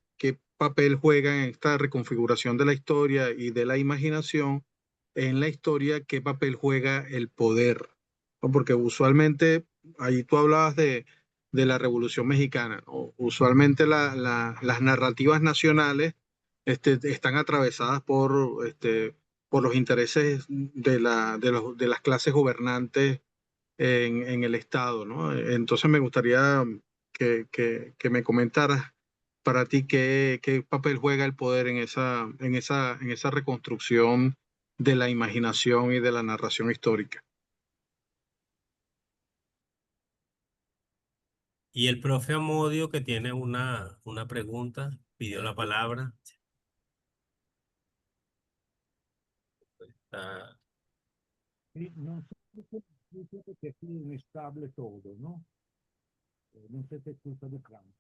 papel juega en esta reconfiguración de la historia y de la imaginación en la historia, qué papel juega el poder, ¿no? Porque usualmente, ahí tú hablabas de la Revolución Mexicana, ¿no? Usualmente las narrativas nacionales están atravesadas por los intereses de las clases gobernantes en el Estado, ¿no? Entonces me gustaría que me comentaras para ti qué papel juega el poder en esa reconstrucción de la imaginación y de la narración histórica. Y el profe Amodio, que tiene una pregunta, pidió la palabra. Ah, Sì, non so perché è inestable todo, ¿no? Non sé se escucha de Trump.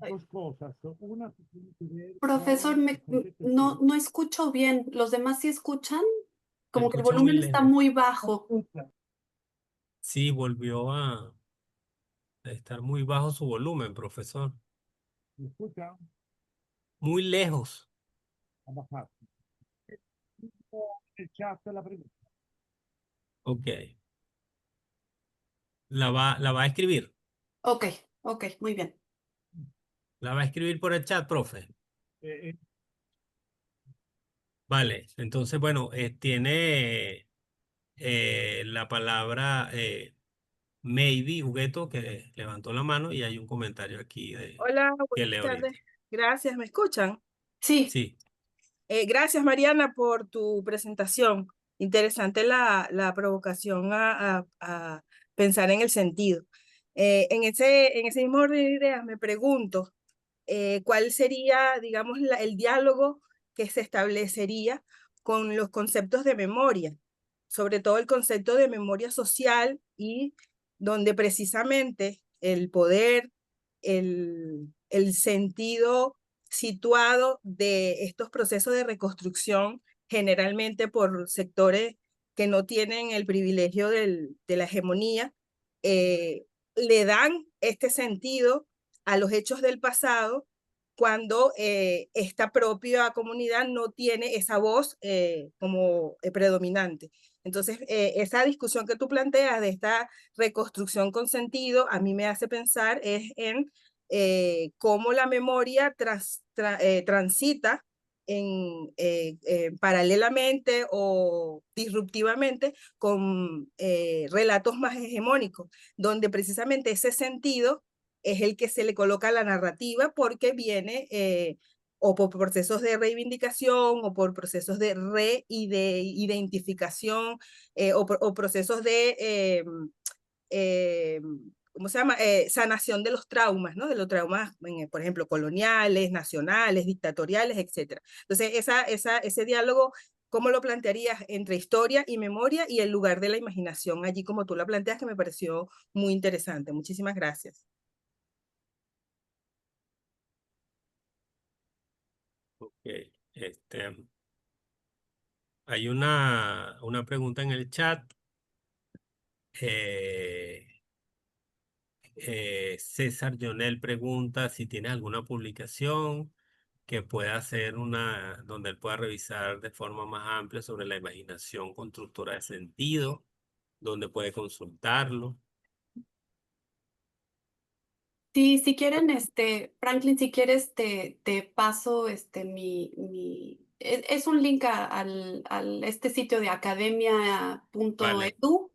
Ay, Dos cosas. Una que tiene que ver profesor, con el concepto no, histórico. no escucho bien. ¿Los demás sí escuchan? se Como que el escucha muy volumen está lejos. muy bajo. Sí, volvió a estar muy bajo su volumen, profesor. ¿Me escucha? Muy lejos. Ha bajado. El chat la pregunta. Ok. La va a escribir. Ok, ok, muy bien. La va a escribir por el chat, profe. Eh, eh, Vale. Entonces, bueno, tiene la palabra Maybe, Hugueto, que levantó la mano y hay un comentario aquí Hola, que buenas leo ahorita. tardes. Gracias, ¿me escuchan? Sí, Sí. Gracias, Mariana, por tu presentación. Interesante la provocación a pensar en el sentido. En ese mismo orden de ideas, me pregunto, ¿cuál sería, digamos, el diálogo que se establecería con los conceptos de memoria? Sobre todo el concepto de memoria social y donde precisamente el poder, el sentido situado de estos procesos de reconstrucción, generalmente por sectores que no tienen el privilegio de la hegemonía, le dan este sentido a los hechos del pasado cuando esta propia comunidad no tiene esa voz como predominante. Entonces, esa discusión que tú planteas de esta reconstrucción con sentido, a mí me hace pensar en cómo la memoria transita paralelamente o disruptivamente con relatos más hegemónicos, donde precisamente ese sentido es el que se le coloca a la narrativa porque viene o por procesos de reivindicación o por procesos de reidentificación o procesos de ¿cómo se llama? Sanación de los traumas, ¿no? De los traumas, por ejemplo, coloniales, nacionales, dictatoriales, etc. Entonces, ese diálogo, ¿cómo lo plantearías entre historia y memoria y el lugar de la imaginación allí como tú lo planteas, que me pareció muy interesante? Muchísimas gracias. Ok, hay una pregunta en el chat. César Jonel pregunta si tienes alguna publicación que pueda hacer donde él pueda revisar de forma más amplia sobre la imaginación constructora de sentido, donde puede consultarlo. Sí, si quieren, Franklin, si quieres, te paso es un link al este sitio de Vale, academia.edu.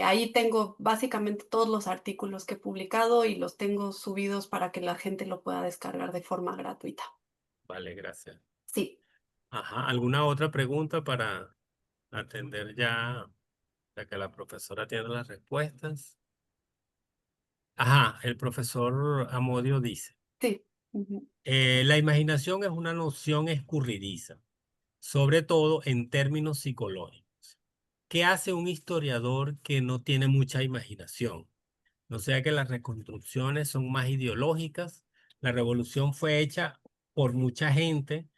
Ahí tengo básicamente todos los artículos que he publicado y los tengo subidos para que la gente lo pueda descargar de forma gratuita. vale, gracias. Sí. Ajá, ¿alguna otra pregunta para atender ya que la profesora tiene las respuestas? Ajá, el profesor Amodio dice, Sí. Ujú. la imaginación es una noción escurridiza, sobre todo en términos psicológicos. ¿Qué hace un historiador que no tiene mucha imaginación? No sea que las reconstrucciones son más ideológicas. La revolución fue hecha por mucha gente,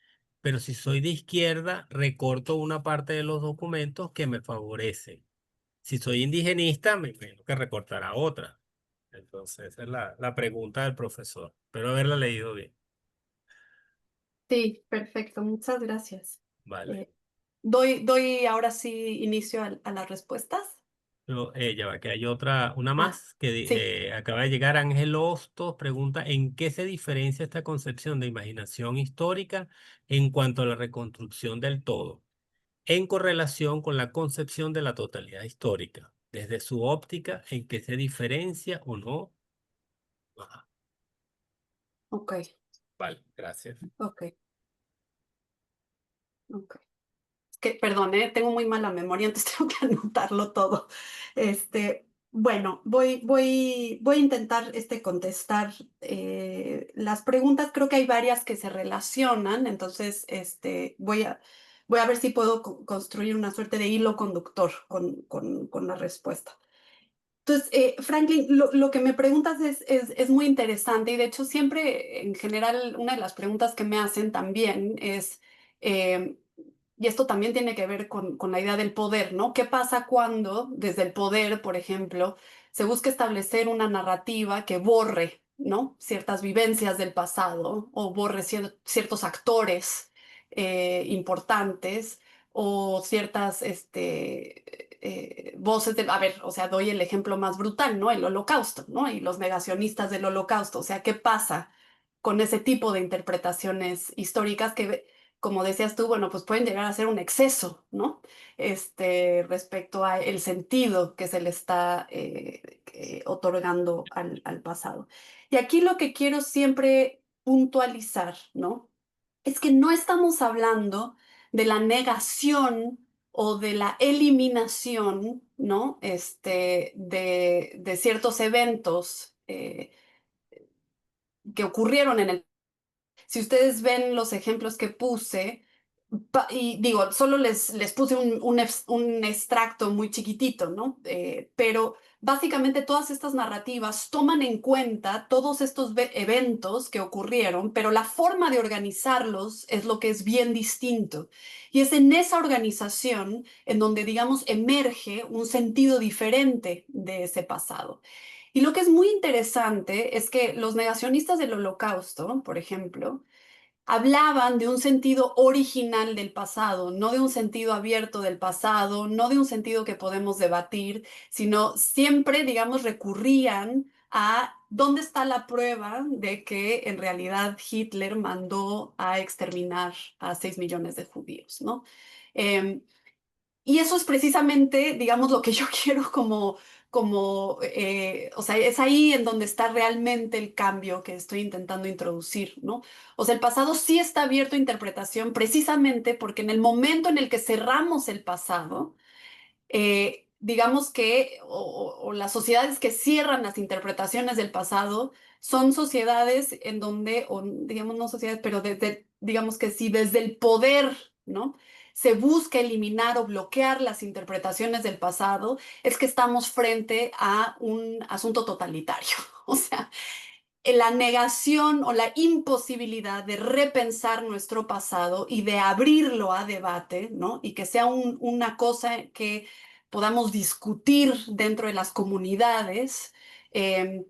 pero si soy de izquierda, recorto una parte de los documentos que me favorecen. Si soy indigenista, me tengo que recortar a otra. Entonces, esa es la pregunta del profesor. Espero haberla leído bien. Sí, perfecto. Muchas gracias. Vale. Doy ahora sí inicio a las respuestas. Pero, ya va, que hay una Ah, más que sí. acaba de llegar. Ángel Hostos pregunta, ¿en qué se diferencia esta concepción de imaginación histórica en cuanto a la reconstrucción del todo, en correlación con la concepción de la totalidad histórica? Desde su óptica, ¿en qué se diferencia o no? Ajá, Ok, vale, gracias. ok, ok. Perdón, tengo muy mala memoria, entonces tengo que anotarlo todo. Bueno, voy a intentar contestar las preguntas. Creo que hay varias que se relacionan, entonces voy a ver si puedo construir una suerte de hilo conductor con la respuesta. Entonces, Franklin, lo que me preguntas es muy interesante y de hecho siempre, en general, una de las preguntas que me hacen también es, eh, y esto también tiene que ver con la idea del poder, ¿no? ¿Qué pasa cuando desde el poder, por ejemplo, se busca establecer una narrativa que borre, ¿no? Ciertas vivencias del pasado o borre ciertos actores importantes o ciertas voces a ver, o sea, doy el ejemplo más brutal, ¿no? El holocausto, ¿no? Y los negacionistas del holocausto, o sea, ¿qué pasa con ese tipo de interpretaciones históricas que, como decías tú, bueno, pues pueden llegar a ser un exceso, ¿no? Respecto a el sentido que se le está otorgando al pasado. Y aquí lo que quiero siempre puntualizar, ¿no? Es que no estamos hablando de la negación o de la eliminación, ¿no? De ciertos eventos que ocurrieron en el... Si ustedes ven los ejemplos que puse, y digo, solo les puse un extracto muy chiquitito, ¿no? Pero básicamente todas estas narrativas toman en cuenta todos estos eventos que ocurrieron, pero la forma de organizarlos es lo que es bien distinto. Y es en esa organización en donde, digamos, emerge un sentido diferente de ese pasado. Y lo que es muy interesante es que los negacionistas del Holocausto, por ejemplo, hablaban de un sentido original del pasado, no de un sentido abierto del pasado, no de un sentido que podemos debatir, sino siempre, digamos, recurrían a dónde está la prueba de que en realidad Hitler mandó a exterminar a 6 millones de judíos, ¿no? Y eso es precisamente, digamos, lo que yo quiero o sea, es ahí en donde está realmente el cambio que estoy intentando introducir, ¿no? O sea, el pasado sí está abierto a interpretación precisamente porque en el momento en el que cerramos el pasado, digamos que, o las sociedades que cierran las interpretaciones del pasado, son sociedades en donde, o digamos no sociedades, pero digamos que sí, desde el poder, ¿no? Se busca eliminar o bloquear las interpretaciones del pasado, es que estamos frente a un asunto totalitario. O sea, la negación o la imposibilidad de repensar nuestro pasado y de abrirlo a debate, ¿no? Y que sea una cosa que podamos discutir dentro de las comunidades, eh,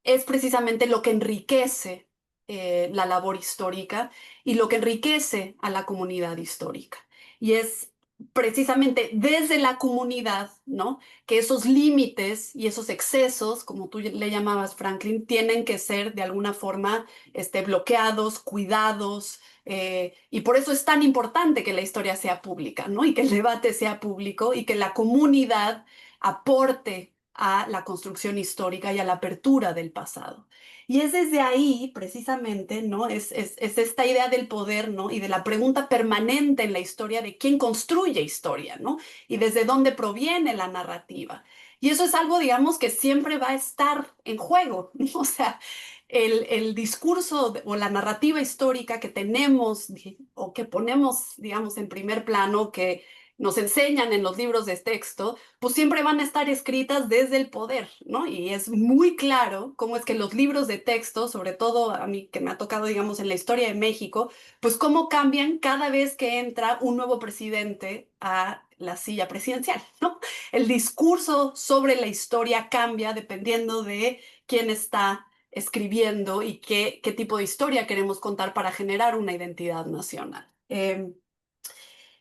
es precisamente lo que enriquece la labor histórica y lo que enriquece a la comunidad histórica. Y es precisamente desde la comunidad, ¿no? Que esos límites y esos excesos, como tú le llamabas, Franklin, tienen que ser de alguna forma bloqueados, cuidados, y por eso es tan importante que la historia sea pública, ¿no? Y que el debate sea público y que la comunidad aporte a la construcción histórica y a la apertura del pasado. Y es desde ahí, precisamente, ¿no? Es esta idea del poder, ¿no? Y de la pregunta permanente en la historia de quién construye historia, ¿no? Y desde dónde proviene la narrativa. Y eso es algo, digamos, que siempre va a estar en juego, ¿no? O sea, el discurso o la narrativa histórica que tenemos o que ponemos, digamos, en primer plano, que nos enseñan en los libros de texto, pues siempre van a estar escritas desde el poder, ¿no? Y es muy claro cómo es que los libros de texto, sobre todo a mí que me ha tocado, digamos, en la historia de México, pues cómo cambian cada vez que entra un nuevo presidente a la silla presidencial, ¿no? El discurso sobre la historia cambia dependiendo de quién está escribiendo y qué tipo de historia queremos contar para generar una identidad nacional.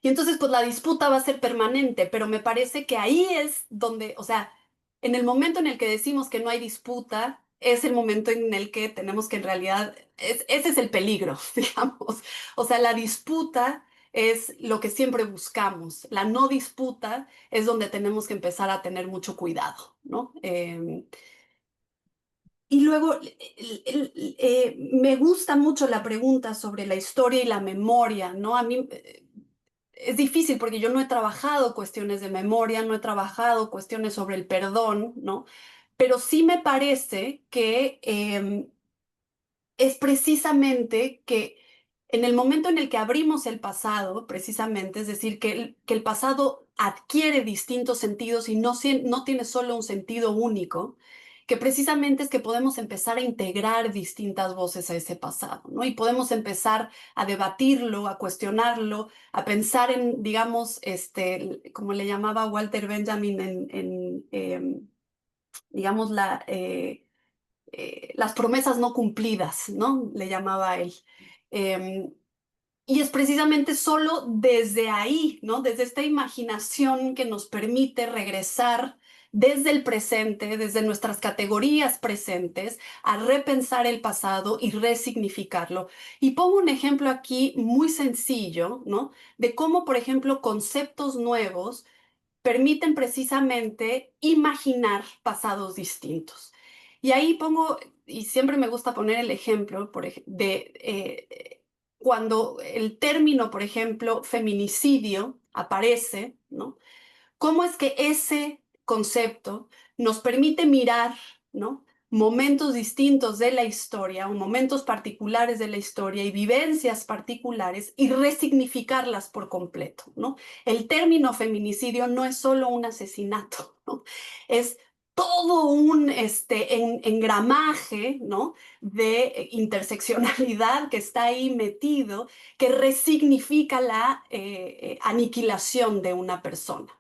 Y entonces, pues la disputa va a ser permanente, pero me parece que ahí es donde, o sea, en el momento en el que decimos que no hay disputa, es el momento en el que tenemos que en realidad, ese es el peligro, digamos. O sea, la disputa es lo que siempre buscamos. La no disputa es donde tenemos que empezar a tener mucho cuidado, ¿no? Y luego, me gusta mucho la pregunta sobre la historia y la memoria, ¿no? A mí es difícil porque yo no he trabajado cuestiones de memoria, no he trabajado cuestiones sobre el perdón, ¿no? Pero sí me parece que es precisamente que en el momento en el que abrimos el pasado, precisamente, es decir, que el pasado adquiere distintos sentidos y no tiene solo un sentido único, que precisamente es que podemos empezar a integrar distintas voces a ese pasado, ¿no? Y podemos empezar a debatirlo, a cuestionarlo, a pensar en, digamos, como le llamaba Walter Benjamin digamos, las promesas no cumplidas, ¿no? Le llamaba él. Eh, y es precisamente solo desde ahí, ¿no? Desde esta imaginación que nos permite regresar desde el presente, desde nuestras categorías presentes, a repensar el pasado y resignificarlo. Y pongo un ejemplo aquí muy sencillo, ¿no? De cómo, por ejemplo, conceptos nuevos permiten precisamente imaginar pasados distintos. Y ahí pongo, y siempre me gusta poner el ejemplo de cuando el término, por ejemplo, feminicidio aparece, ¿no? ¿Cómo es que ese concepto nos permite mirar, ¿no? Momentos distintos de la historia o momentos particulares de la historia y vivencias particulares y resignificarlas por completo, ¿no? El término feminicidio no es solo un asesinato, ¿no? Es todo un engramaje, ¿no?, de interseccionalidad que está ahí metido, que resignifica la aniquilación de una persona.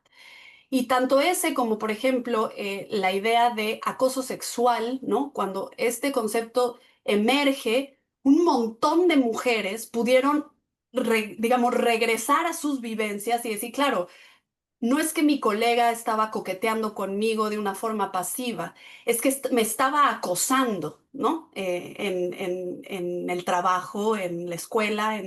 Y tanto ese como, por ejemplo, la idea de acoso sexual, ¿no? Cuando este concepto emerge, un montón de mujeres pudieron, digamos, regresar a sus vivencias y decir, claro, no es que mi colega estaba coqueteando conmigo de una forma pasiva, es que me estaba acosando, ¿no? En el trabajo, en la escuela,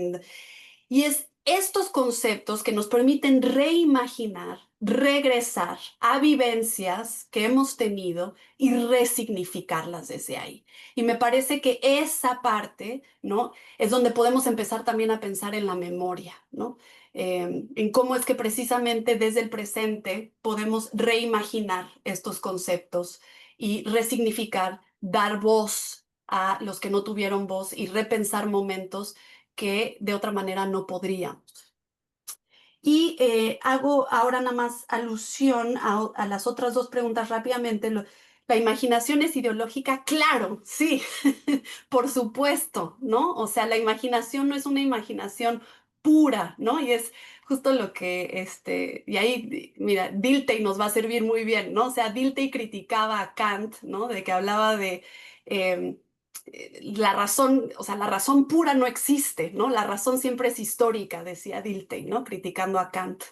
y es estos conceptos que nos permiten reimaginar, regresar a vivencias que hemos tenido y resignificarlas desde ahí. Y me parece que esa parte, ¿no?, es donde podemos empezar también a pensar en la memoria, ¿no? En cómo es que precisamente desde el presente podemos reimaginar estos conceptos y resignificar, dar voz a los que no tuvieron voz y repensar momentos que de otra manera no podríamos. Y hago ahora nada más alusión a las otras dos preguntas rápidamente. La imaginación es ideológica, claro, sí, por supuesto, ¿no? O sea, la imaginación no es una imaginación pura, ¿no? Y es justo lo que, y ahí, mira, Dilthey nos va a servir muy bien, ¿no? O sea, Dilthey criticaba a Kant, ¿no? De que hablaba de la razón, o sea, la razón pura no existe, ¿no? La razón siempre es histórica, decía Dilthey, ¿no? Criticando a Kant.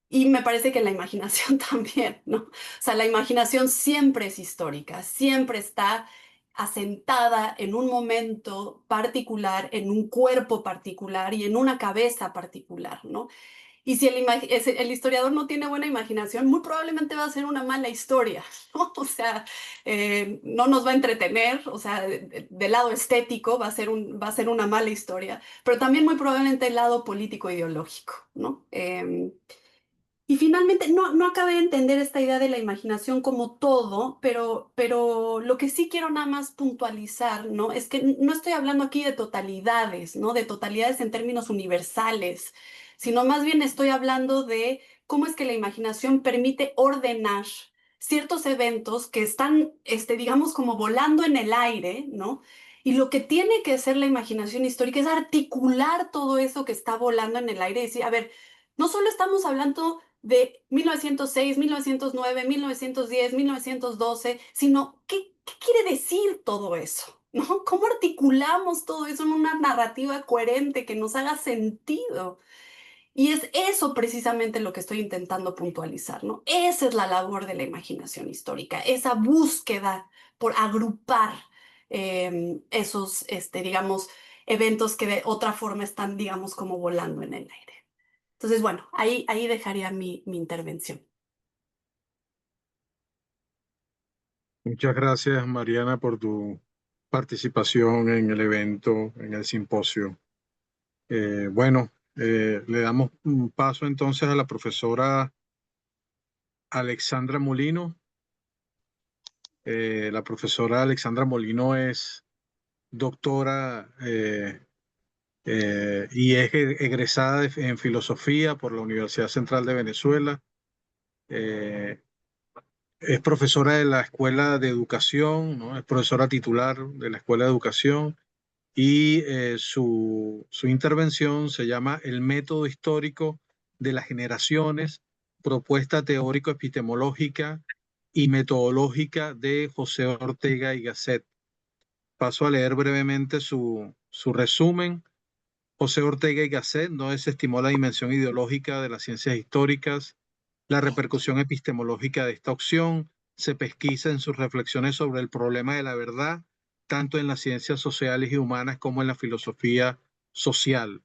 Y me parece que la imaginación también, ¿no? O sea, la imaginación siempre es histórica, siempre está asentada en un momento particular, en un cuerpo particular y en una cabeza particular, ¿no? Y si el historiador no tiene buena imaginación, muy probablemente va a ser una mala historia, ¿no? O sea, no nos va a entretener, o sea, del lado estético va a ser una mala historia, pero también muy probablemente el lado político-ideológico, ¿no? Y finalmente, no acabé de entender esta idea de la imaginación como todo, pero lo que sí quiero nada más puntualizar, ¿no?, es que no estoy hablando aquí de totalidades, ¿no?, de totalidades en términos universales, sino más bien estoy hablando de cómo es que la imaginación permite ordenar ciertos eventos que están, digamos, como volando en el aire, ¿no? Y lo que tiene que hacer la imaginación histórica es articular todo eso que está volando en el aire y decir, a ver, no solo estamos hablando de 1906, 1909, 1910, 1912, sino ¿qué quiere decir todo eso? ¿No? ¿Cómo articulamos todo eso en una narrativa coherente que nos haga sentido? Y es eso precisamente lo que estoy intentando puntualizar, ¿no? Esa es la labor de la imaginación histórica, esa búsqueda por agrupar esos, digamos, eventos que de otra forma están, digamos, como volando en el aire. Entonces, bueno, ahí dejaría mi intervención. Muchas gracias, Mariana, por tu participación en el evento, en el simposio. Bueno, le damos un paso entonces a la profesora Alexandra Molino. La profesora Alexandra Molino es doctora y es egresada en filosofía por la Universidad Central de Venezuela. Es profesora de la Escuela de Educación, ¿no? Es profesora titular de la Escuela de Educación y su intervención se llama El método histórico de las generaciones, propuesta teórico-epistemológica y metodológica de José Ortega y Gasset. Paso a leer brevemente su resumen. José Ortega y Gasset no desestimó la dimensión ideológica de las ciencias históricas. La repercusión epistemológica de esta opción se pesquisa en sus reflexiones sobre el problema de la verdad, tanto en las ciencias sociales y humanas como en la filosofía social.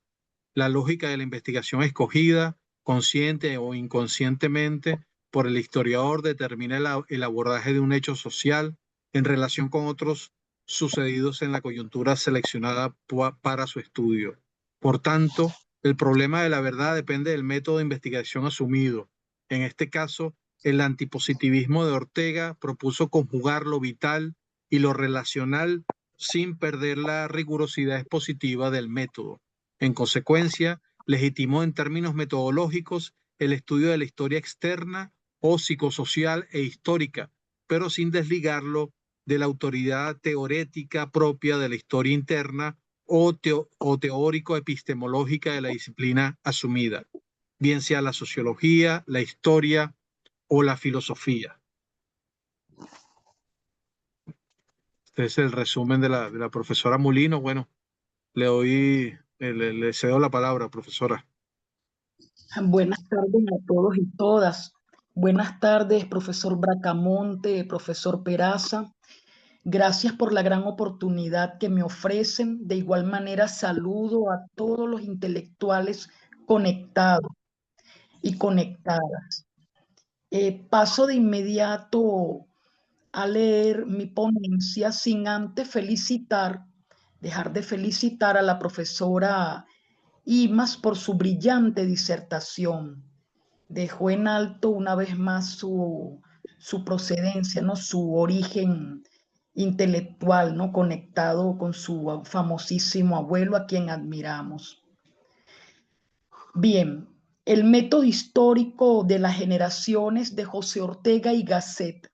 La lógica de la investigación escogida, consciente o inconscientemente, por el historiador determina el abordaje de un hecho social en relación con otros sucedidos en la coyuntura seleccionada para su estudio. Por tanto, el problema de la verdad depende del método de investigación asumido. En este caso, el antipositivismo de Ortega propuso conjugar lo vital y lo relacional sin perder la rigurosidad expositiva del método. En consecuencia, legitimó en términos metodológicos el estudio de la historia externa o psicosocial e histórica, pero sin desligarlo de la autoridad teorética propia de la historia interna o teórico-epistemológica de la disciplina asumida, bien sea la sociología, la historia o la filosofía. Este es el resumen de la profesora Molino. Bueno, le cedo la palabra, profesora. Buenas tardes a todos y todas. Buenas tardes, profesor Bracamonte, profesor Peraza. Gracias por la gran oportunidad que me ofrecen. De igual manera, saludo a todos los intelectuales conectados y conectadas. Paso de inmediato a leer mi ponencia sin antes dejar de felicitar a la profesora Imas por su brillante disertación. Dejó en alto una vez más su procedencia, ¿no? Su origen intelectual, ¿no? Conectado con su famosísimo abuelo, a quien admiramos. Bien, el método histórico de las generaciones de José Ortega y Gasset.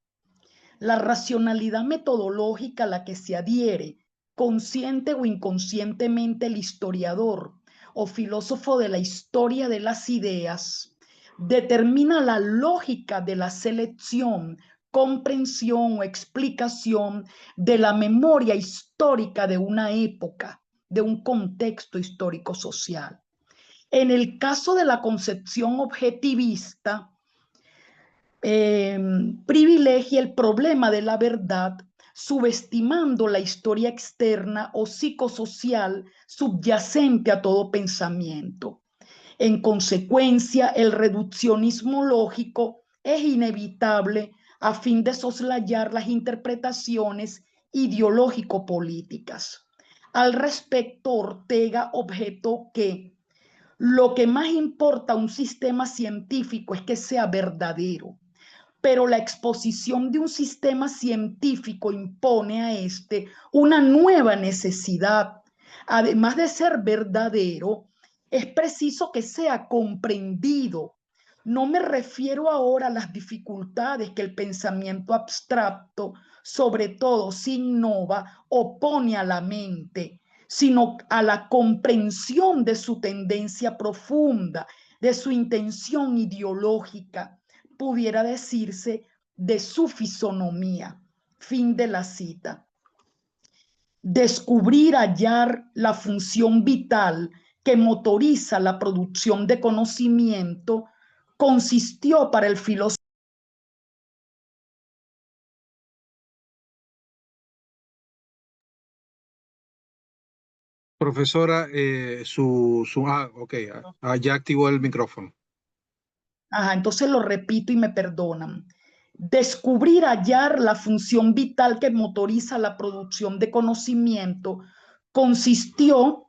La racionalidad metodológica a la que se adhiere, consciente o inconscientemente, el historiador o filósofo de la historia de las ideas, determina la lógica de la selección, comprensión o explicación de la memoria histórica de una época, de un contexto histórico-social. En el caso de la concepción objetivista, privilegia el problema de la verdad, subestimando la historia externa o psicosocial subyacente a todo pensamiento. En consecuencia, el reduccionismo lógico es inevitable a fin de soslayar las interpretaciones ideológico-políticas. Al respecto, Ortega objetó que lo que más importa a un sistema científico es que sea verdadero, pero la exposición de un sistema científico impone a este una nueva necesidad. Además de ser verdadero, es preciso que sea comprendido. No me refiero ahora a las dificultades que el pensamiento abstracto, sobre todo si innova, opone a la mente, sino a la comprensión de su tendencia profunda, de su intención ideológica, pudiera decirse de su fisonomía. Fin de la cita. Descubrir, hallar la función vital que motoriza la producción de conocimiento consistió para el filósofo. Profesora, ok, ya activó el micrófono. Entonces lo repito y me perdonan. Descubrir, hallar la función vital que motoriza la producción de conocimiento consistió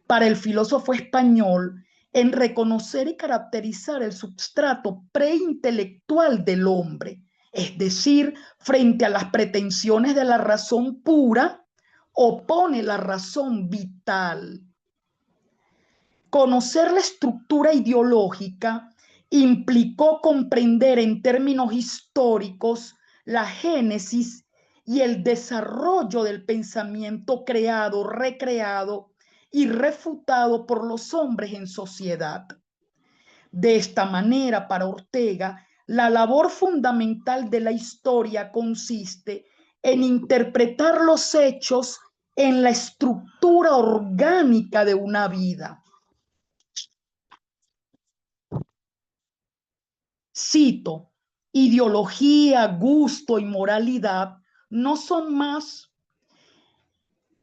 para el filósofo español en reconocer y caracterizar el substrato preintelectual del hombre, es decir, frente a las pretensiones de la razón pura, opone la razón vital. Conocer la estructura ideológica implicó comprender en términos históricos la génesis y el desarrollo del pensamiento creado, recreado y refutado por los hombres en sociedad. De esta manera, para Ortega, la labor fundamental de la historia consiste en interpretar los hechos en la estructura orgánica de una vida. Cito, ideología, gusto y moralidad no son más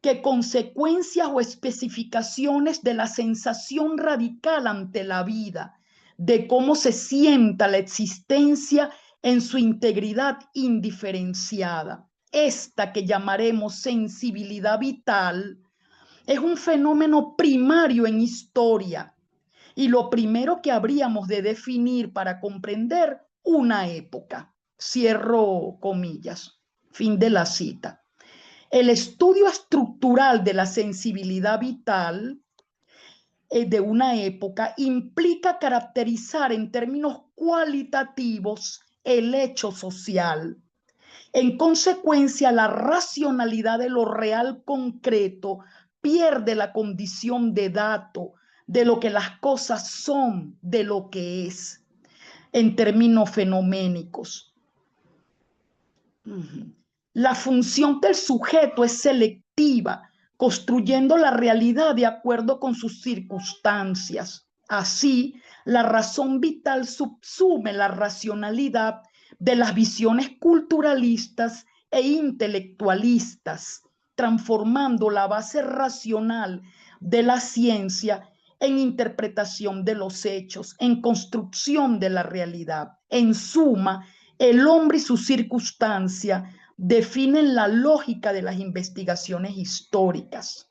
que consecuencias o especificaciones de la sensación radical ante la vida, de cómo se sienta la existencia en su integridad indiferenciada. Esta que llamaremos sensibilidad vital es un fenómeno primario en historia y lo primero que habríamos de definir para comprender una época. Cierro comillas. Fin de la cita. El estudio estructural de la sensibilidad vital de una época implica caracterizar en términos cualitativos el hecho social. En consecuencia, la racionalidad de lo real concreto pierde la condición de dato, de lo que las cosas son, de lo que es, en términos fenoménicos. La función del sujeto es selectiva, construyendo la realidad de acuerdo con sus circunstancias. Así, la razón vital subsume la racionalidad de las visiones culturalistas e intelectualistas, transformando la base racional de la ciencia en interpretación de los hechos, en construcción de la realidad. En suma, el hombre y su circunstancia definen la lógica de las investigaciones históricas.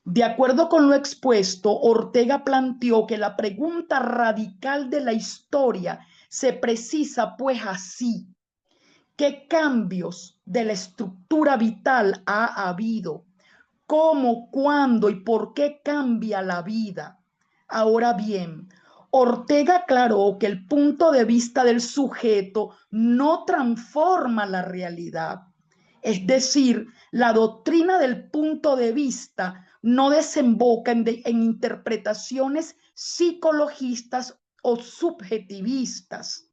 De acuerdo con lo expuesto, Ortega planteó que la pregunta radical de la historia se precisa pues así: ¿qué cambios de la estructura vital ha habido? ¿Cómo, cuándo y por qué cambia la vida? Ahora bien, Ortega aclaró que el punto de vista del sujeto no transforma la realidad. Es decir, la doctrina del punto de vista no desemboca en interpretaciones psicologistas o subjetivistas.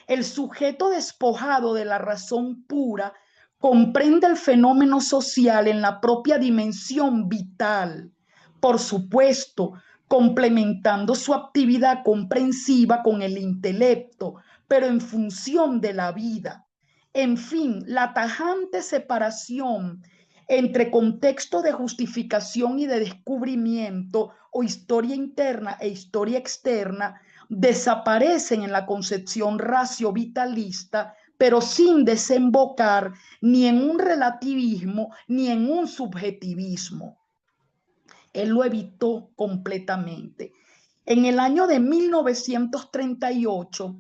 El sujeto despojado de la razón pura comprende el fenómeno social en la propia dimensión vital, por supuesto, complementando su actividad comprensiva con el intelecto, pero en función de la vida. En fin, la tajante separación entre contexto de justificación y de descubrimiento, o historia interna e historia externa, desaparecen en la concepción racio-vitalista, pero sin desembocar ni en un relativismo ni en un subjetivismo. Él lo evitó completamente. En el año de 1938,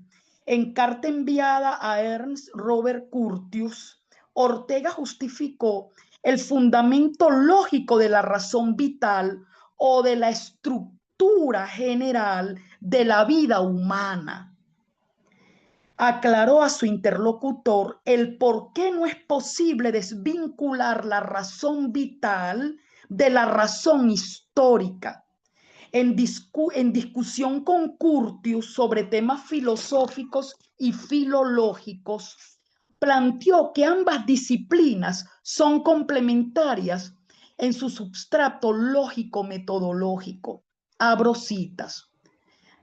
en carta enviada a Ernst Robert Curtius, Ortega justificó el fundamento lógico de la razón vital o de la estructura general de la vida humana. Aclaró a su interlocutor el por qué no es posible desvincular la razón vital de la razón histórica. En discusión con Curtius sobre temas filosóficos y filológicos, planteó que ambas disciplinas son complementarias en su substrato lógico-metodológico. Abro citas.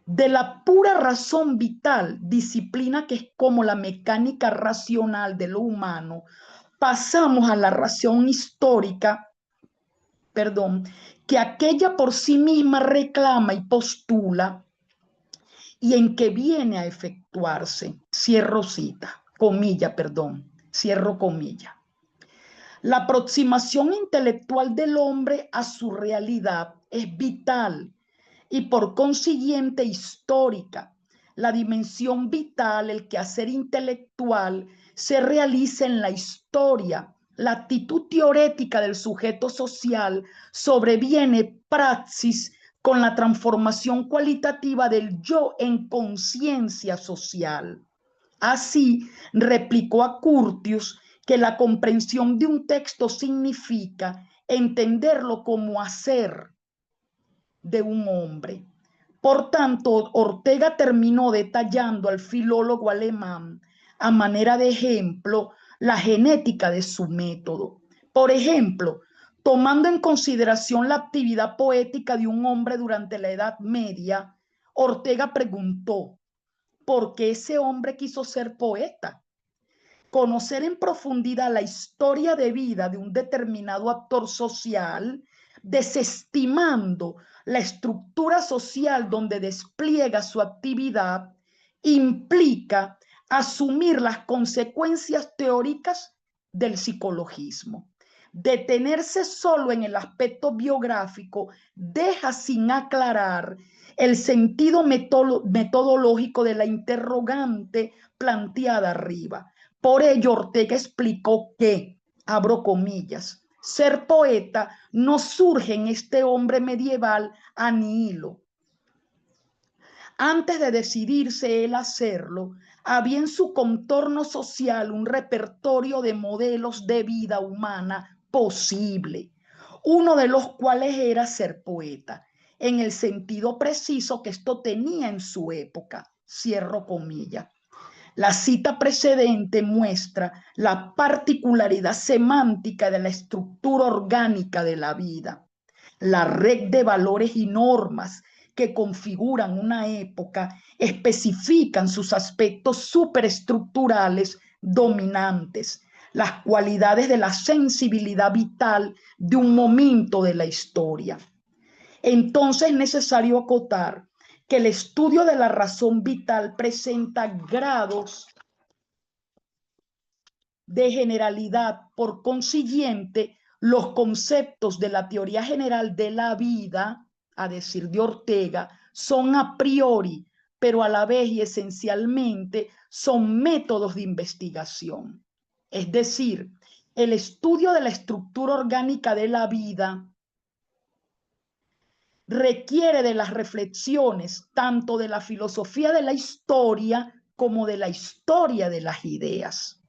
De la pura razón vital, disciplina que es como la mecánica racional de lo humano, pasamos a la razón histórica, que aquella por sí misma reclama y postula, y en que viene a efectuarse. Cierro cita, comilla, cierro comilla. La aproximación intelectual del hombre a su realidad es vital y por consiguiente histórica. La dimensión vital, el quehacer intelectual, se realiza en la historia. La actitud teorética del sujeto social sobreviene praxis con la transformación cualitativa del yo en conciencia social. Así, replicó a Curtius que la comprensión de un texto significa entenderlo como hacer de un hombre. Por tanto, Ortega terminó detallando al filólogo alemán, a manera de ejemplo, la genética de su método. Por ejemplo, tomando en consideración la actividad poética de un hombre durante la Edad Media, Ortega preguntó, ¿por qué ese hombre quiso ser poeta? Conocer en profundidad la historia de vida de un determinado actor social, desestimando la estructura social donde despliega su actividad, implica asumir las consecuencias teóricas del psicologismo. Detenerse solo en el aspecto biográfico deja sin aclarar el sentido metodológico de la interrogante planteada arriba. Por ello, Ortega explicó que, abro comillas, ser poeta no surge en este hombre medieval a nihilo. Antes de decidirse él a hacerlo, había en su contorno social un repertorio de modelos de vida humana posible, uno de los cuales era ser poeta, en el sentido preciso que esto tenía en su época. Cierro comillas. La cita precedente muestra la particularidad semántica de la estructura orgánica de la vida, la red de valores y normas que configuran una época especifican sus aspectos superestructurales dominantes, las cualidades de la sensibilidad vital de un momento de la historia. Entonces es necesario acotar que el estudio de la razón vital presenta grados de generalidad. Por consiguiente, los conceptos de la teoría general de la vida, a decir de Ortega, son a priori, pero a la vez y esencialmente son métodos de investigación. Es decir, el estudio de la estructura orgánica de la vida requiere de las reflexiones tanto de la filosofía de la historia como de la historia de las ideas.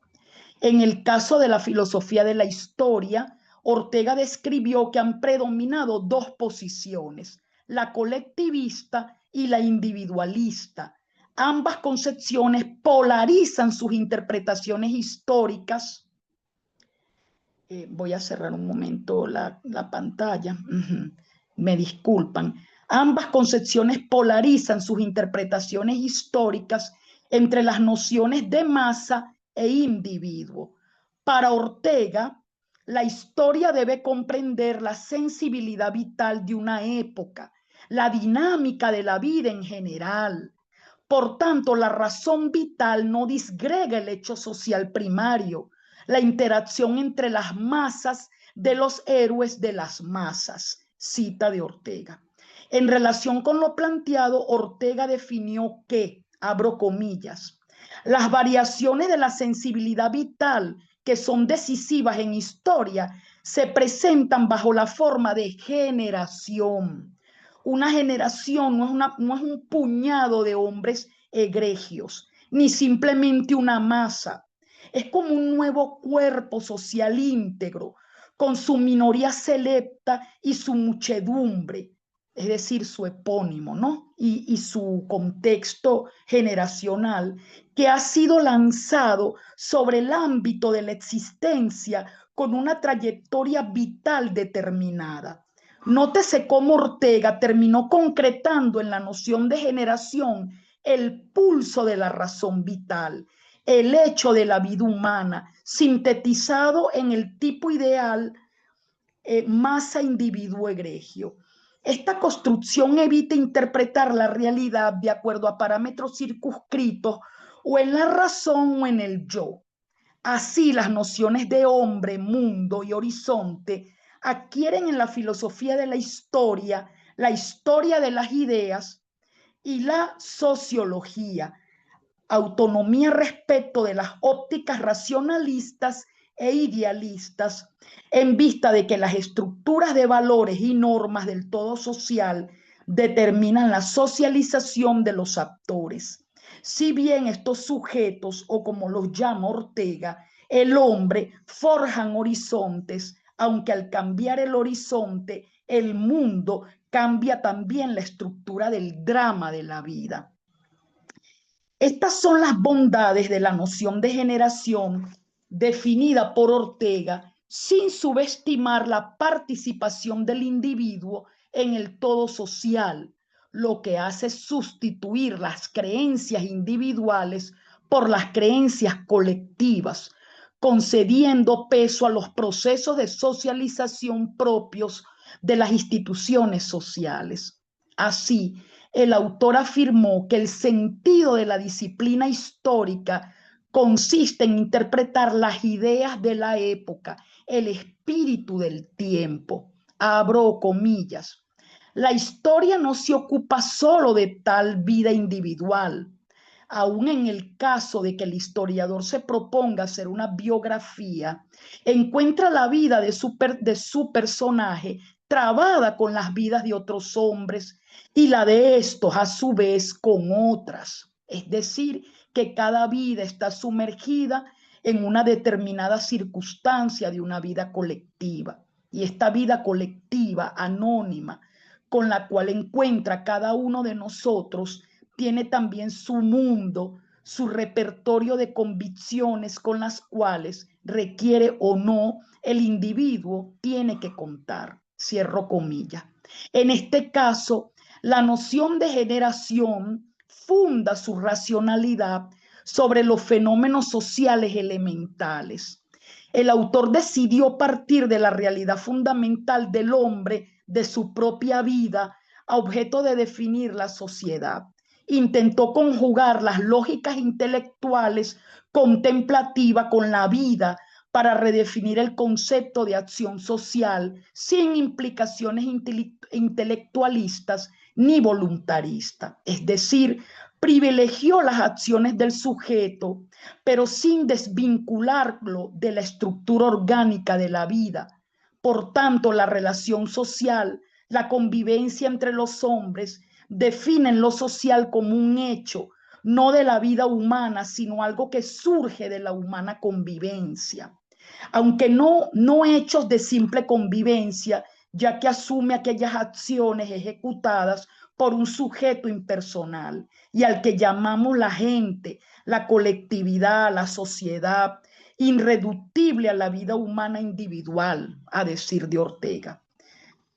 En el caso de la filosofía de la historia, Ortega describió que han predominado dos posiciones, la colectivista y la individualista. Ambas concepciones polarizan sus interpretaciones históricas. Voy a cerrar un momento la pantalla. Me disculpan. Ambas concepciones polarizan sus interpretaciones históricas entre las nociones de masa e individuo. Para Ortega, la historia debe comprender la sensibilidad vital de una época, la dinámica de la vida en general. Por tanto, la razón vital no disgrega el hecho social primario, la interacción entre las masas de los héroes de las masas. Cita de Ortega. En relación con lo planteado, Ortega definió que, abro comillas, las variaciones de la sensibilidad vital que son decisivas en historia se presentan bajo la forma de generación. Una generación no es un puñado de hombres egregios, ni simplemente una masa. Es como un nuevo cuerpo social íntegro, con su minoría selecta y su muchedumbre, es decir, su epónimo, ¿no? Y su contexto generacional, que ha sido lanzado sobre el ámbito de la existencia con una trayectoria vital determinada. Nótese cómo Ortega terminó concretando en la noción de generación el pulso de la razón vital, el hecho de la vida humana, sintetizado en el tipo ideal masa individuo egregio. Esta construcción evita interpretar la realidad de acuerdo a parámetros circunscritos o en la razón o en el yo. Así, las nociones de hombre, mundo y horizonte adquieren en la filosofía de la historia de las ideas y la sociología, autonomía respecto de las ópticas racionalistas e idealistas, en vista de que las estructuras de valores y normas del todo social determinan la socialización de los actores. Si bien estos sujetos, o como los llama Ortega, el hombre, forjan horizontes, aunque al cambiar el horizonte, el mundo cambia también la estructura del drama de la vida. Estas son las bondades de la noción de generación definida por Ortega sin subestimar la participación del individuo en el todo social, lo que hace sustituir las creencias individuales por las creencias colectivas, concediendo peso a los procesos de socialización propios de las instituciones sociales. Así, el autor afirmó que el sentido de la disciplina histórica consiste en interpretar las ideas de la época, el espíritu del tiempo. Abro comillas. La historia no se ocupa solo de tal vida individual. Aún en el caso de que el historiador se proponga hacer una biografía, encuentra la vida de su personaje trabada con las vidas de otros hombres y la de estos a su vez con otras. Es decir, que cada vida está sumergida en una determinada circunstancia de una vida colectiva. Y esta vida colectiva, anónima, con la cual encuentra cada uno de nosotros, tiene también su mundo, su repertorio de convicciones con las cuales requiere o no el individuo tiene que contar. Cierro comillas. En este caso, la noción de generación funda su racionalidad sobre los fenómenos sociales elementales. El autor decidió partir de la realidad fundamental del hombre, de su propia vida, a objeto de definir la sociedad. Intentó conjugar las lógicas intelectuales contemplativas con la vida para redefinir el concepto de acción social sin implicaciones intelectualistas ni voluntaristas. Es decir, privilegió las acciones del sujeto, pero sin desvincularlo de la estructura orgánica de la vida. Por tanto, la relación social, la convivencia entre los hombres, definen lo social como un hecho, no de la vida humana, sino algo que surge de la humana convivencia. Aunque no hechos de simple convivencia, ya que asume aquellas acciones ejecutadas por un sujeto impersonal y al que llamamos la gente, la colectividad, la sociedad, irreductible a la vida humana individual, a decir de Ortega.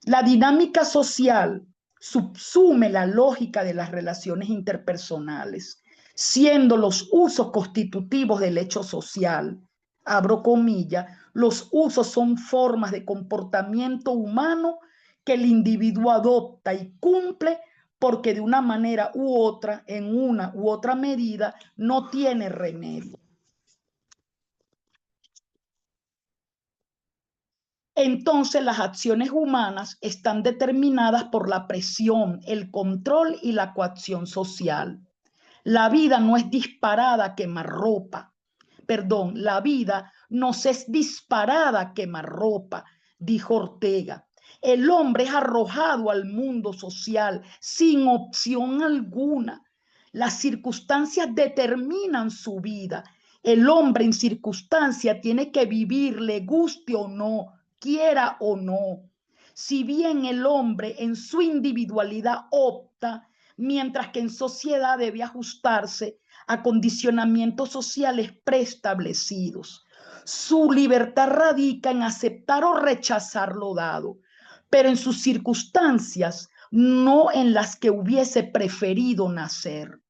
La dinámica social subsume la lógica de las relaciones interpersonales, siendo los usos constitutivos del hecho social. Abro comillas, los usos son formas de comportamiento humano que el individuo adopta y cumple porque de una manera u otra, en una u otra medida, no tiene remedio. Entonces las acciones humanas están determinadas por la presión, el control y la coacción social. La vida no es disparada a quemarropa. Perdón, la vida nos es disparada a quemarropa, dijo Ortega. El hombre es arrojado al mundo social sin opción alguna. Las circunstancias determinan su vida. El hombre en circunstancia tiene que vivir, le guste o no, quiera o no. Si bien el hombre en su individualidad opta, mientras que en sociedad debe ajustarse a condicionamientos sociales preestablecidos. Su libertad radica en aceptar o rechazar lo dado, pero en sus circunstancias, no en las que hubiese preferido nacer.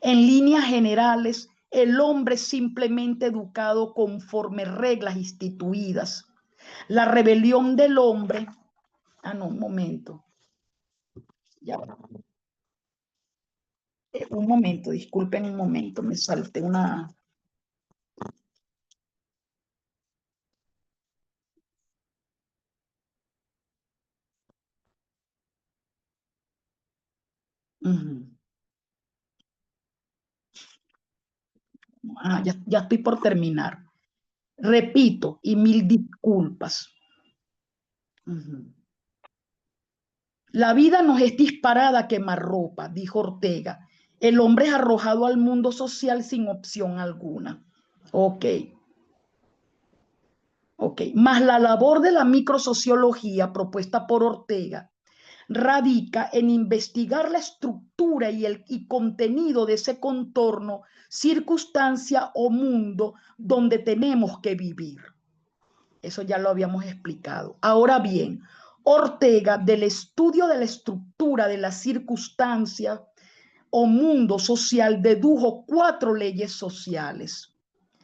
En líneas generales, el hombre es simplemente educado conforme reglas instituidas. La rebelión del hombre... un momento. Ya. Un momento, disculpen un momento, me salté una... Ya estoy por terminar. Repito, y mil disculpas. La vida nos es disparada a quemarropa, dijo Ortega. El hombre es arrojado al mundo social sin opción alguna. Ok. Mas la labor de la microsociología propuesta por Ortega radica en investigar la estructura y contenido de ese contorno, circunstancia o mundo donde tenemos que vivir. Eso ya lo habíamos explicado. Ahora bien, Ortega, del estudio de la estructura de la circunstancia o mundo social, dedujo 4 leyes sociales.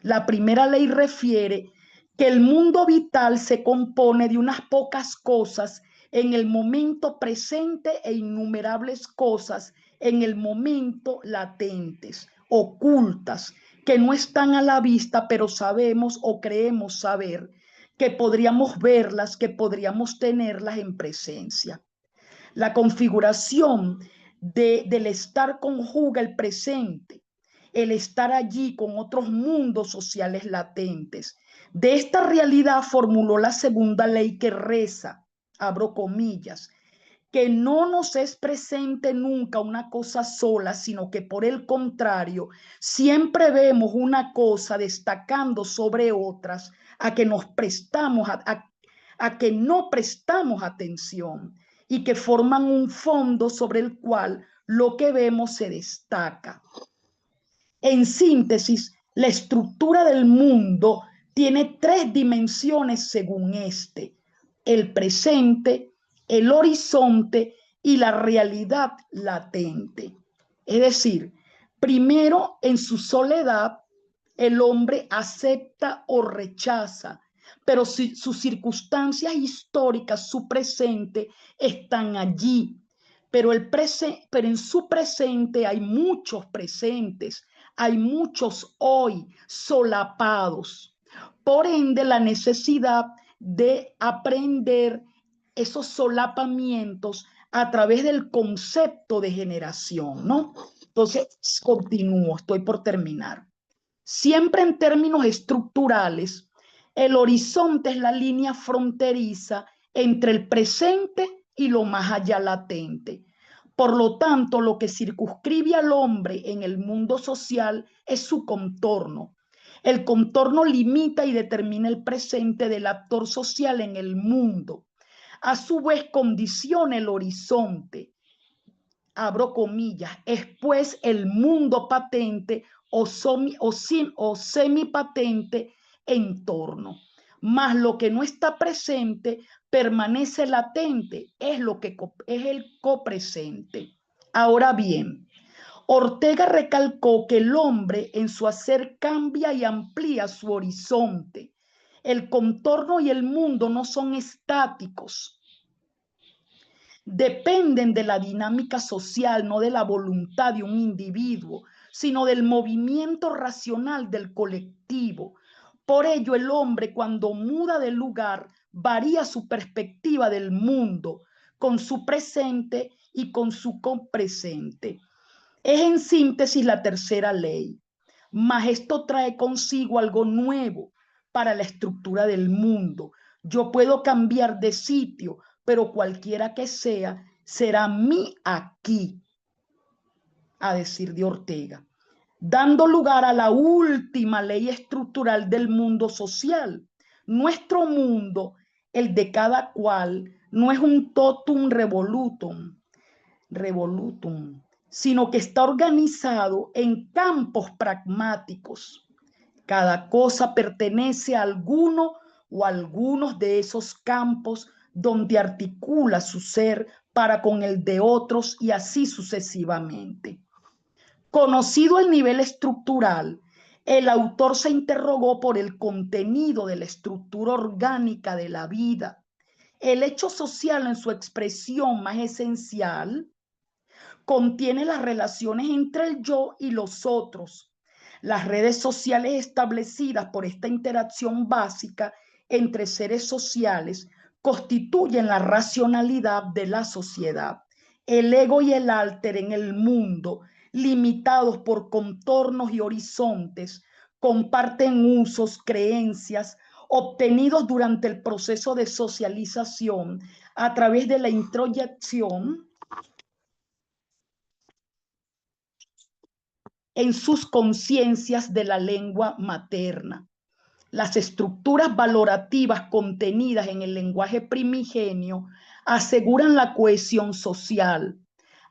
La primera ley refiere que el mundo vital se compone de unas pocas cosas en el momento presente e innumerables cosas en el momento latentes, ocultas, que no están a la vista, pero sabemos o creemos saber que podríamos verlas, que podríamos tenerlas en presencia. La configuración del estar conjuga el presente, el estar allí con otros mundos sociales latentes. De esta realidad formuló la segunda ley que reza: abro comillas, que no nos es presente nunca una cosa sola, sino que por el contrario, siempre vemos una cosa destacando sobre otras a que nos prestamos a que no prestamos atención y que forman un fondo sobre el cual lo que vemos se destaca. En síntesis, la estructura del mundo tiene tres dimensiones según este: el presente, el horizonte y la realidad latente. Es decir, primero, en su soledad, el hombre acepta o rechaza, pero si sus circunstancias históricas, su presente, están allí. Pero en su presente hay muchos presentes, hay muchos hoy solapados. Por ende, la necesidad de aprender esos solapamientos a través del concepto de generación, ¿no? Entonces, continúo, estoy por terminar. Siempre en términos estructurales, el horizonte es la línea fronteriza entre el presente y lo más allá latente. Por lo tanto, lo que circunscribe al hombre en el mundo social es su contorno. El contorno limita y determina el presente del actor social en el mundo. A su vez, condiciona el horizonte. Abro comillas, es pues el mundo patente o semipatente entorno. Mas lo que no está presente permanece latente, es el copresente. Ahora bien, Ortega recalcó que el hombre en su hacer cambia y amplía su horizonte. El contorno y el mundo no son estáticos. Dependen de la dinámica social, no de la voluntad de un individuo, sino del movimiento racional del colectivo. Por ello, el hombre, cuando muda de lugar, varía su perspectiva del mundo con su presente y con su copresente. Es en síntesis la tercera ley, mas esto trae consigo algo nuevo para la estructura del mundo. Yo puedo cambiar de sitio, pero cualquiera que sea, será mi aquí, a decir de Ortega, dando lugar a la última ley estructural del mundo social. Nuestro mundo, el de cada cual, no es un totum revolutum, sino que está organizado en campos pragmáticos. Cada cosa pertenece a alguno o algunos de esos campos donde articula su ser para con el de otros y así sucesivamente. Conocido el nivel estructural, el autor se interrogó por el contenido de la estructura orgánica de la vida. El hecho social en su expresión más esencial contiene las relaciones entre el yo y los otros. Las redes sociales establecidas por esta interacción básica entre seres sociales constituyen la racionalidad de la sociedad. El ego y el alter en el mundo, limitados por contornos y horizontes, comparten usos, creencias, obtenidos durante el proceso de socialización a través de la introyección en sus conciencias de la lengua materna. Las estructuras valorativas contenidas en el lenguaje primigenio aseguran la cohesión social.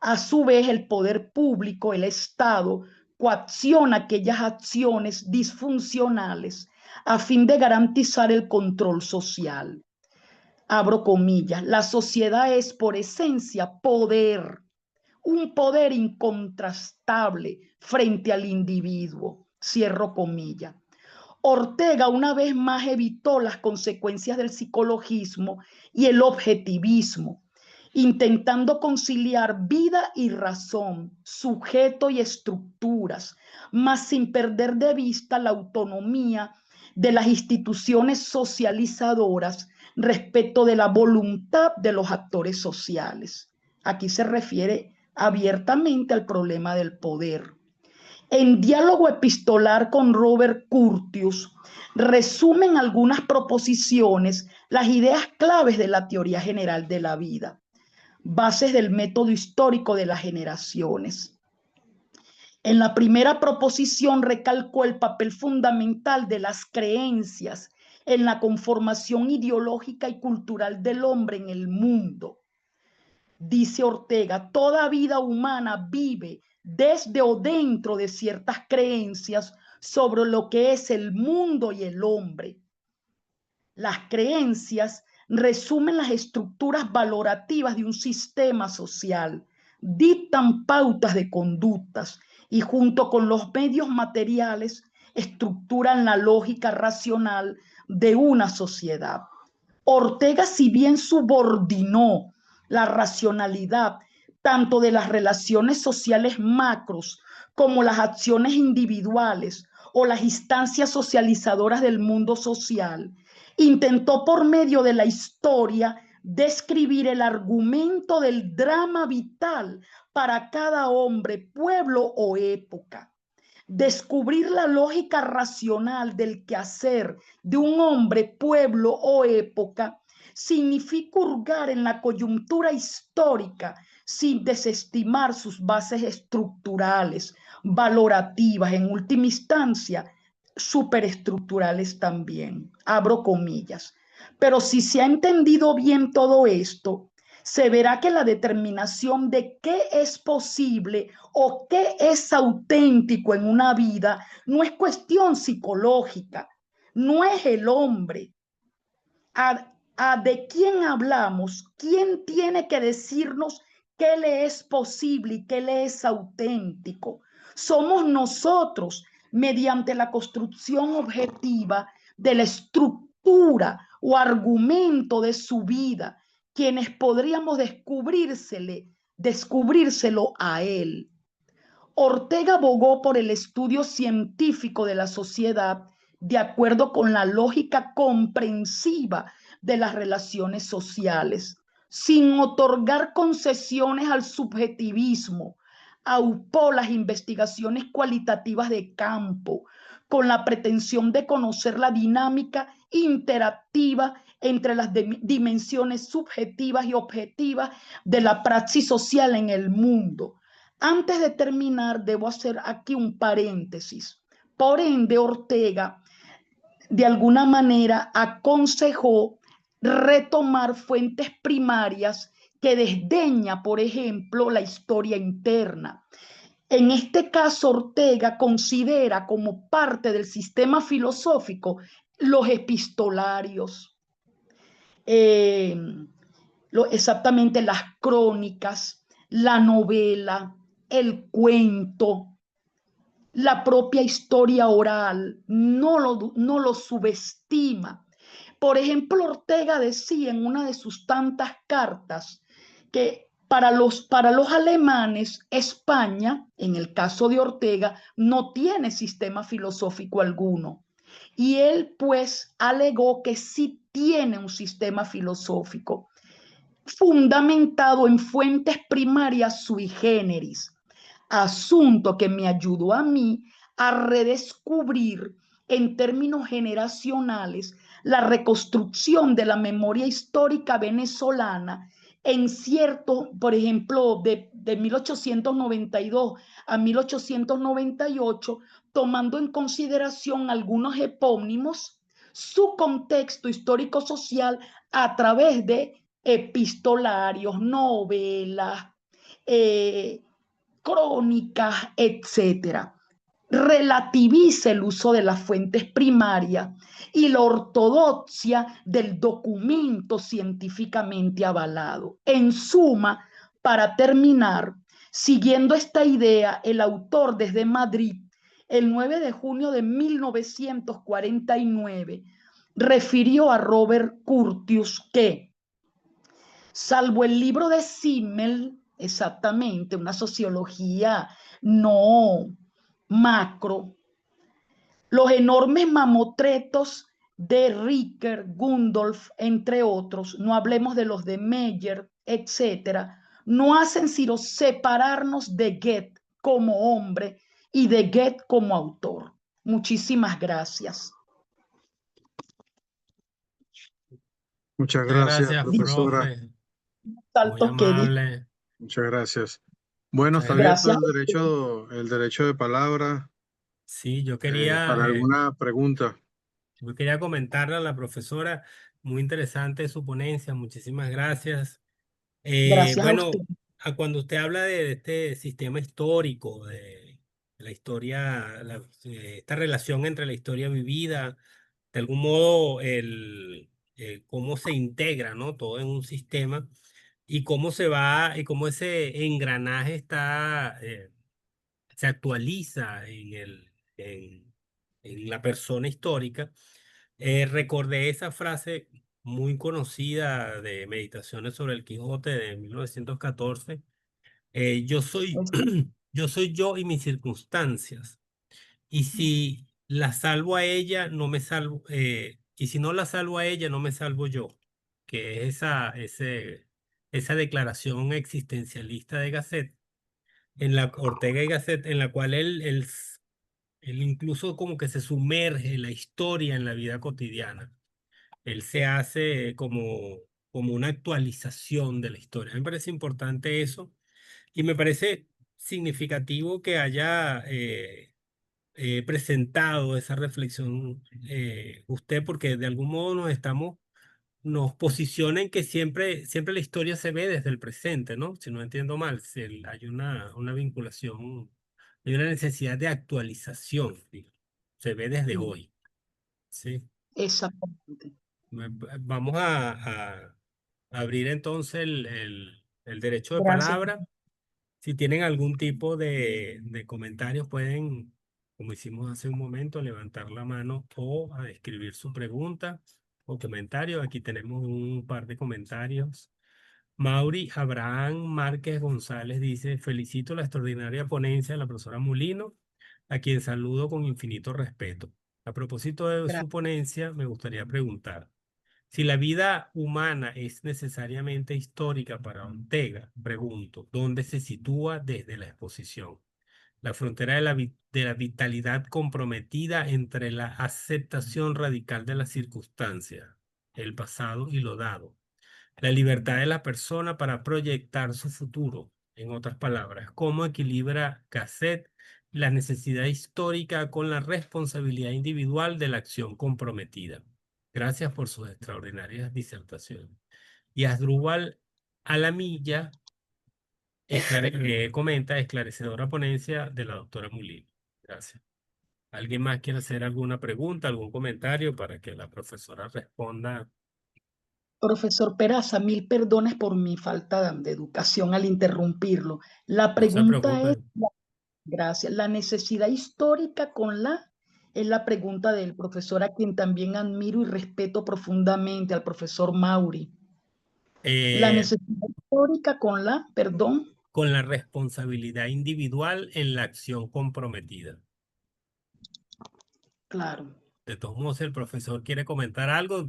A su vez, el poder público, el Estado, coacciona aquellas acciones disfuncionales a fin de garantizar el control social. Abro comillas, la sociedad es por esencia poder, un poder incontrastable frente al individuo. Cierro comillas. Ortega una vez más evitó las consecuencias del psicologismo y el objetivismo, intentando conciliar vida y razón, sujeto y estructuras, mas sin perder de vista la autonomía de las instituciones socializadoras respecto de la voluntad de los actores sociales. Aquí se refiere abiertamente al problema del poder. en diálogo epistolar con Robert Curtius, resumen algunas proposiciones, las ideas claves de la teoría general de la vida, bases del método histórico de las generaciones. En la primera proposición recalcó el papel fundamental de las creencias en la conformación ideológica y cultural del hombre en el mundo. Dice Ortega, toda vida humana vive desde o dentro de ciertas creencias sobre lo que es el mundo y el hombre. Las creencias resumen las estructuras valorativas de un sistema social, dictan pautas de conductas y junto con los medios materiales estructuran la lógica racional de una sociedad. Ortega, si bien subordinó la racionalidad tanto de las relaciones sociales macros como las acciones individuales o las instancias socializadoras del mundo social, intentó por medio de la historia describir el argumento del drama vital para cada hombre, pueblo o época. Descubrir la lógica racional del quehacer de un hombre, pueblo o época significa hurgar en la coyuntura histórica sin desestimar sus bases estructurales, valorativas, en última instancia, superestructurales también. Abro comillas. Pero si se ha entendido bien todo esto, se verá que la determinación de qué es posible o qué es auténtico en una vida no es cuestión psicológica, no es el hombre. ¿De quién hablamos? ¿Quién tiene que decirnos qué le es posible y qué le es auténtico? Somos nosotros, mediante la construcción objetiva de la estructura o argumento de su vida, quienes podríamos descubrírselo a él. Ortega abogó por el estudio científico de la sociedad de acuerdo con la lógica comprensiva de las relaciones sociales, sin otorgar concesiones al subjetivismo. Aupó las investigaciones cualitativas de campo con la pretensión de conocer la dinámica interactiva entre las dimensiones subjetivas y objetivas de la praxis social en el mundo. Antes de terminar, debo hacer aquí un paréntesis. Por ende, Ortega, de alguna manera, aconsejó retomar fuentes primarias que desdeña, por ejemplo, la historia interna. En este caso, Ortega considera como parte del sistema filosófico los epistolarios, exactamente las crónicas, la novela, el cuento, la propia historia oral, no lo subestima. Por ejemplo, Ortega decía en una de sus tantas cartas que para los alemanes, España, en el caso de Ortega, no tiene sistema filosófico alguno. Y él, pues, alegó que sí tiene un sistema filosófico fundamentado en fuentes primarias sui generis, asunto que me ayudó a mí a redescubrir en términos generacionales la reconstrucción de la memoria histórica venezolana en cierto, por ejemplo, de 1892 a 1898, tomando en consideración algunos epónimos, su contexto histórico-social a través de epistolarios, novelas, crónicas, etcétera. Relativiza el uso de las fuentes primarias y la ortodoxia del documento científicamente avalado. En suma, para terminar, siguiendo esta idea, el autor desde Madrid, el 9 de junio de 1949, refirió a Robert Curtius que, salvo el libro de Simmel, exactamente, una sociología no macro, los enormes mamotretos de Ricker, Gundolf, entre otros, no hablemos de los de Meyer, etcétera, no hacen sino separarnos de Goethe como hombre y de Goethe como autor. Muchísimas gracias. Muchas Muchas gracias, gracias, profesora. profe. Muy Saltos que di. amable. Muchas gracias. Bueno, Muchas está gracias. abierto Gracias. el derecho de palabra Sí, para alguna pregunta. yo quería comentarle a la profesora, muy interesante su ponencia, muchísimas gracias. Gracias a usted. Bueno, cuando usted habla de este sistema histórico, de la historia, esta relación entre la historia vivida, de algún modo cómo se integra, ¿no? Todo en un sistema y cómo se va, y cómo ese engranaje se actualiza en la persona histórica. Recordé esa frase muy conocida de Meditaciones sobre el Quijote de 1914. Yo soy, yo soy yo y mis circunstancias. Y si la salvo a ella, no me salvo, y si no la salvo a ella, no me salvo yo. Que es esa declaración existencialista de Gasset, Ortega y Gasset, en la cual él incluso como que se sumerge en la historia en la vida cotidiana. Él se hace como una actualización de la historia. Me parece importante eso y me parece significativo que haya presentado esa reflexión usted, porque de algún modo nos posiciona en que siempre la historia se ve desde el presente, ¿no? Si no entiendo mal, hay una vinculación, hay una necesidad de actualización, digo. Se ve desde hoy, ¿sí? Exactamente. Vamos a abrir entonces el derecho de Gracias. palabra. Si tienen algún tipo de comentarios, pueden, como hicimos hace un momento, levantar la mano o a escribir su pregunta o comentario. Aquí tenemos un par de comentarios. Mauri Abraham Márquez González dice: felicito la extraordinaria ponencia de la profesora Molino, a quien saludo con infinito respeto. A propósito de su Gracias. ponencia, me gustaría preguntar: si la vida humana es necesariamente histórica para Ortega, pregunto, ¿dónde se sitúa desde la exposición? La frontera de la vitalidad comprometida entre la aceptación radical de las circunstancias, el pasado y lo dado. La libertad de la persona para proyectar su futuro. En otras palabras, ¿cómo equilibra Gasset la necesidad histórica con la responsabilidad individual de la acción comprometida? Gracias por sus extraordinarias disertaciones. Y Asdrúbal Alamilla comenta: esclarecedora ponencia de la doctora Molino. Gracias. ¿Alguien más quiere hacer alguna pregunta, algún comentario para que la profesora responda? Profesor Peraza, mil perdones por mi falta de educación al interrumpirlo. La No se pregunta es, preocupe. gracias, la necesidad histórica es la pregunta del profesor, a quien también admiro y respeto profundamente, al profesor Mauri. La necesidad histórica perdón. Con la responsabilidad individual en la acción comprometida. Claro. De todos modos, si el profesor quiere comentar algo,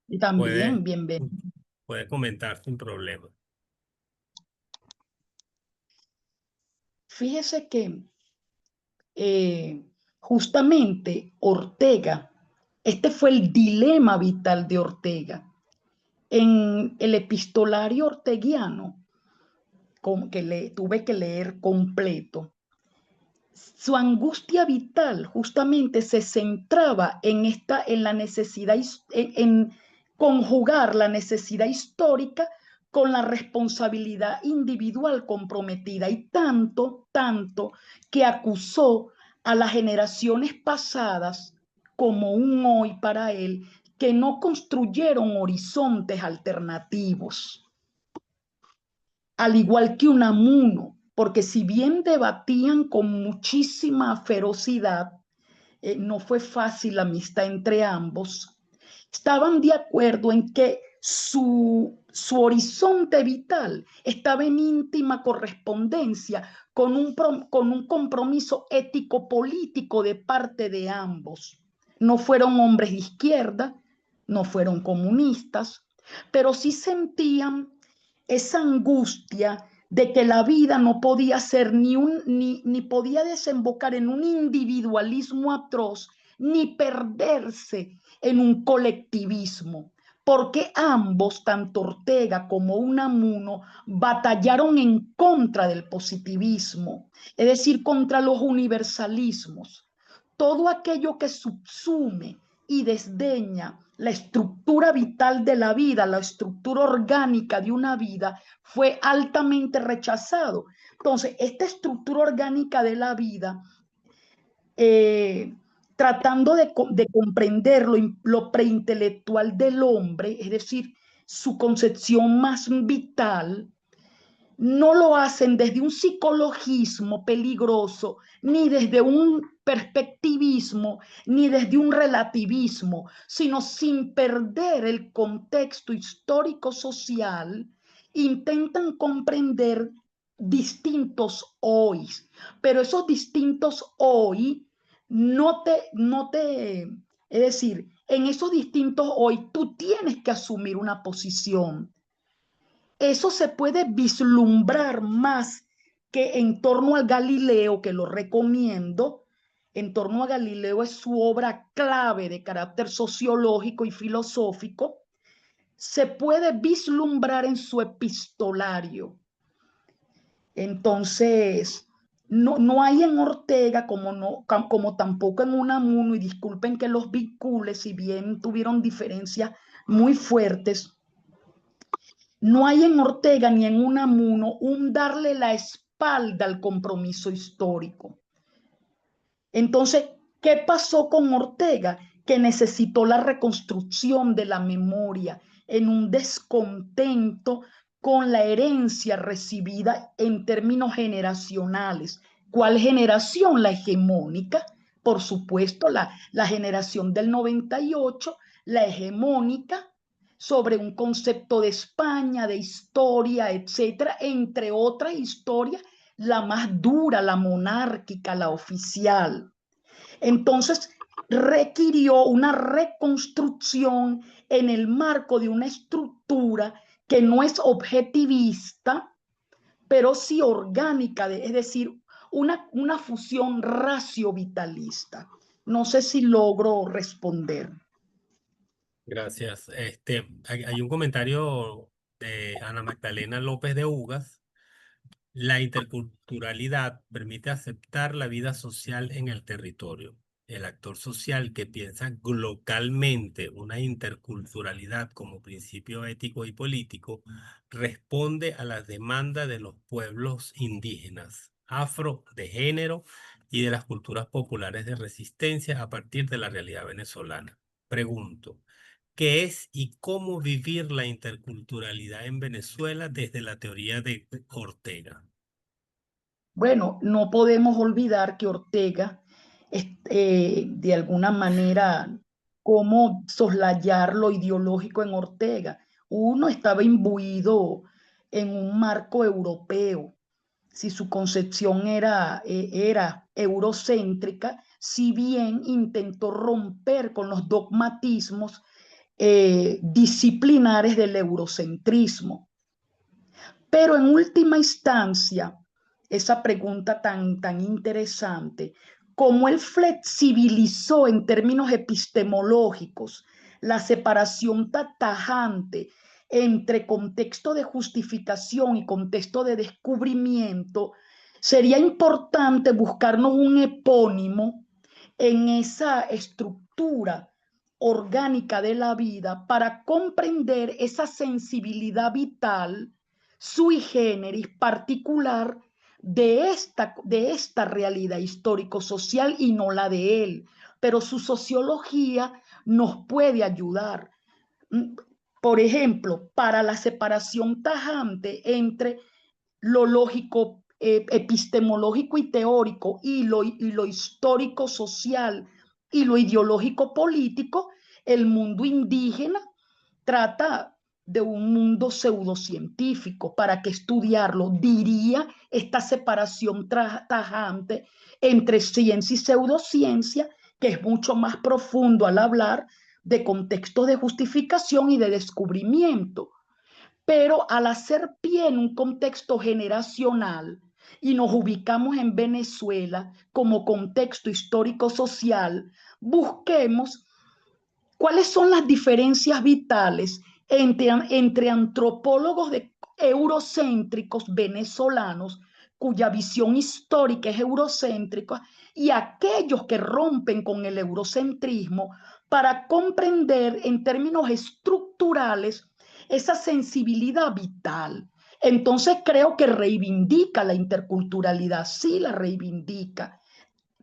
Y también, puede, bienvenido. puede comentar sin problema. Fíjese que justamente Ortega, este fue el dilema vital de Ortega. En el epistolario orteguiano, que tuve que leer completo, su angustia vital justamente se centraba en la necesidad, en conjugar la necesidad histórica con la responsabilidad individual comprometida, y tanto que acusó a las generaciones pasadas como un hoy para él, que no construyeron horizontes alternativos, al igual que Unamuno, porque si bien debatían con muchísima ferocidad, no fue fácil la amistad entre ambos, estaban de acuerdo en que su horizonte vital estaba en íntima correspondencia con un compromiso ético-político de parte de ambos. No fueron hombres de izquierda, no fueron comunistas, pero sí sentían esa angustia de que la vida no podía ser ni podía desembocar en un individualismo atroz, ni perderse en un colectivismo, porque ambos, tanto Ortega como Unamuno, batallaron en contra del positivismo, es decir, contra los universalismos. Todo aquello que subsume y desdeña la estructura vital de la vida, la estructura orgánica de una vida, fue altamente rechazado. Entonces, esta estructura orgánica de la vida, tratando de comprender lo preintelectual del hombre, es decir, su concepción más vital, no lo hacen desde un psicologismo peligroso, ni desde un perspectivismo, ni desde un relativismo, sino sin perder el contexto histórico-social, intentan comprender distintos hoy, pero esos distintos hoy es decir, en esos distintos hoy tú tienes que asumir una posición. Eso se puede vislumbrar más que En torno al Galileo, que lo recomiendo. En torno a Galileo es su obra clave de carácter sociológico y filosófico. Se puede vislumbrar en su epistolario. Entonces, no hay en Ortega, como tampoco en Unamuno, y disculpen que los vincule, si bien tuvieron diferencias muy fuertes, no hay en Ortega ni en Unamuno un darle la espalda al compromiso histórico. Entonces, ¿qué pasó con Ortega? Que necesitó la reconstrucción de la memoria en un descontento con la herencia recibida en términos generacionales. ¿Cuál generación? La hegemónica, por supuesto, la generación del 98, la hegemónica, sobre un concepto de España, de historia, etcétera, entre otras historias, la más dura, la monárquica, la oficial. Entonces, requirió una reconstrucción en el marco de una estructura que no es objetivista, pero sí orgánica, es decir, una fusión racio-vitalista. No sé si logro responder. Gracias. Hay un comentario de Ana Magdalena López de Ugas. La interculturalidad permite aceptar la vida social en el territorio. El actor social que piensa localmente una interculturalidad como principio ético y político responde a las demandas de los pueblos indígenas, afro, de género y de las culturas populares de resistencia a partir de la realidad venezolana. Pregunto, ¿qué es y cómo vivir la interculturalidad en Venezuela desde la teoría de Ortega? Bueno, no podemos olvidar que Ortega, de alguna manera, cómo soslayar lo ideológico en Ortega. Uno estaba imbuido en un marco europeo. Si su concepción era eurocéntrica, si bien intentó romper con los dogmatismos disciplinares del eurocentrismo. Pero en última instancia, esa pregunta tan interesante, cómo él flexibilizó en términos epistemológicos la separación tajante entre contexto de justificación y contexto de descubrimiento, sería importante buscarnos un epónimo en esa estructura orgánica de la vida para comprender esa sensibilidad vital sui generis particular de esta realidad histórico-social y no la de él. Pero su sociología nos puede ayudar. Por ejemplo, para la separación tajante entre lo lógico, epistemológico y teórico y lo histórico social y lo ideológico político, el mundo indígena trata de un mundo pseudocientífico. ¿Para qué estudiarlo? Diría esta separación tajante entre ciencia y pseudociencia, que es mucho más profundo al hablar de contextos de justificación y de descubrimiento. pero al hacer pie en un contexto generacional y nos ubicamos en Venezuela como contexto histórico-social, busquemos cuáles son las diferencias vitales entre antropólogos eurocéntricos venezolanos, cuya visión histórica es eurocéntrica, y aquellos que rompen con el eurocentrismo para comprender en términos estructurales esa sensibilidad vital. Entonces creo que reivindica la interculturalidad, sí la reivindica,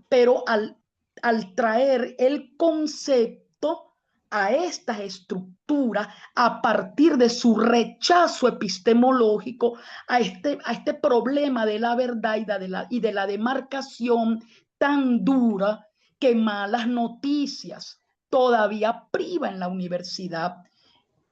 pero al traer el concepto a estas estructuras a partir de su rechazo epistemológico a este problema de la verdad y de la demarcación tan dura que Malas Noticias todavía priva en la universidad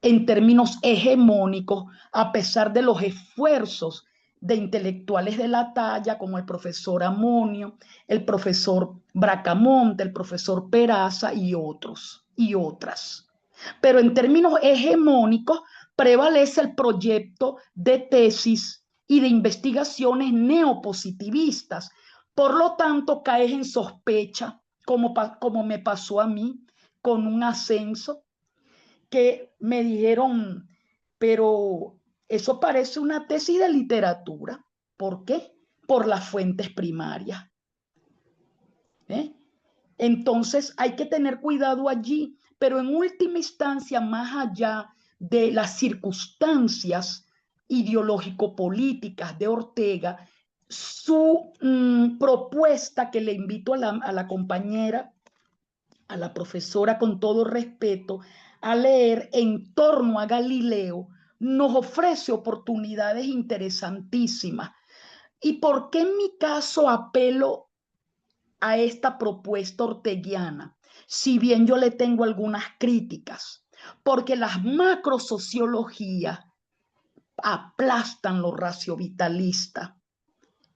en términos hegemónicos, a pesar de los esfuerzos de intelectuales de la talla como el profesor Amonio, el profesor Bracamonte, el profesor Peraza y otros y otras. Pero en términos hegemónicos prevalece el proyecto de tesis y de investigaciones neopositivistas. Por lo tanto, caes en sospecha, como me pasó a mí, con un ascenso que me dijeron, pero eso parece una tesis de literatura. ¿Por qué? Por las fuentes primarias. ¿Eh? Entonces hay que tener cuidado allí, pero en última instancia, más allá de las circunstancias ideológico-políticas de Ortega, su propuesta, que le invito a la compañera, a la profesora, con todo respeto, a leer en torno a Galileo, nos ofrece oportunidades interesantísimas. ¿Y por qué en mi caso apelo a esta propuesta orteguiana? Si bien yo le tengo algunas críticas, porque las macrosociologías aplastan lo raciovitalista.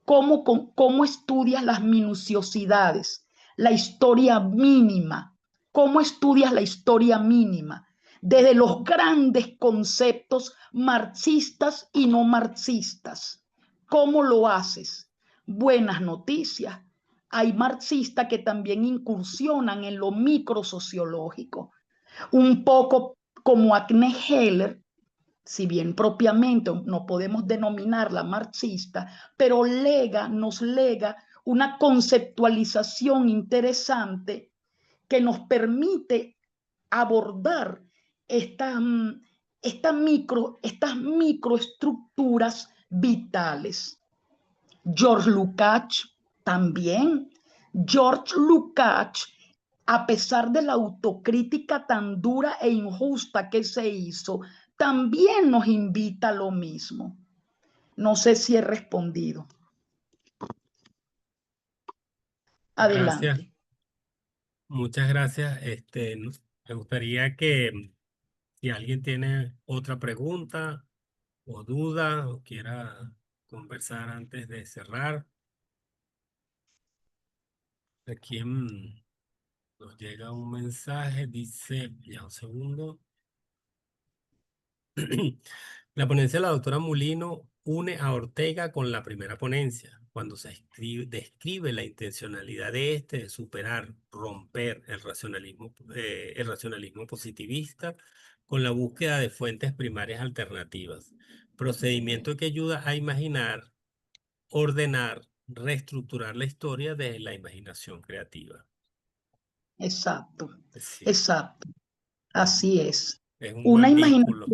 ¿Cómo estudias las minuciosidades, la historia mínima? ¿Cómo estudias la historia mínima? Desde los grandes conceptos marxistas y no marxistas. ¿Cómo lo haces? Buenas noticias. Hay marxistas que también incursionan en lo microsociológico, un poco como Agne Heller, si bien propiamente no podemos denominarla marxista, pero nos lega una conceptualización interesante que nos permite abordar estas microestructuras vitales. George Lukács también. George Lukács, a pesar de la autocrítica tan dura e injusta que se hizo, también nos invita a lo mismo. No sé si he respondido. Adelante. Gracias. Muchas gracias. Me gustaría que si alguien tiene otra pregunta o duda o quiera conversar antes de cerrar. Aquí nos llega un mensaje, dice, ya un segundo. La ponencia de la doctora Mulino une a Ortega con la primera ponencia, cuando se describe la intencionalidad de superar, romper el racionalismo positivista con la búsqueda de fuentes primarias alternativas, procedimiento que ayuda a imaginar, ordenar, reestructurar la historia desde la imaginación creativa. Exacto, Sí. exacto. Así es. Es un Una buen imaginación vínculo.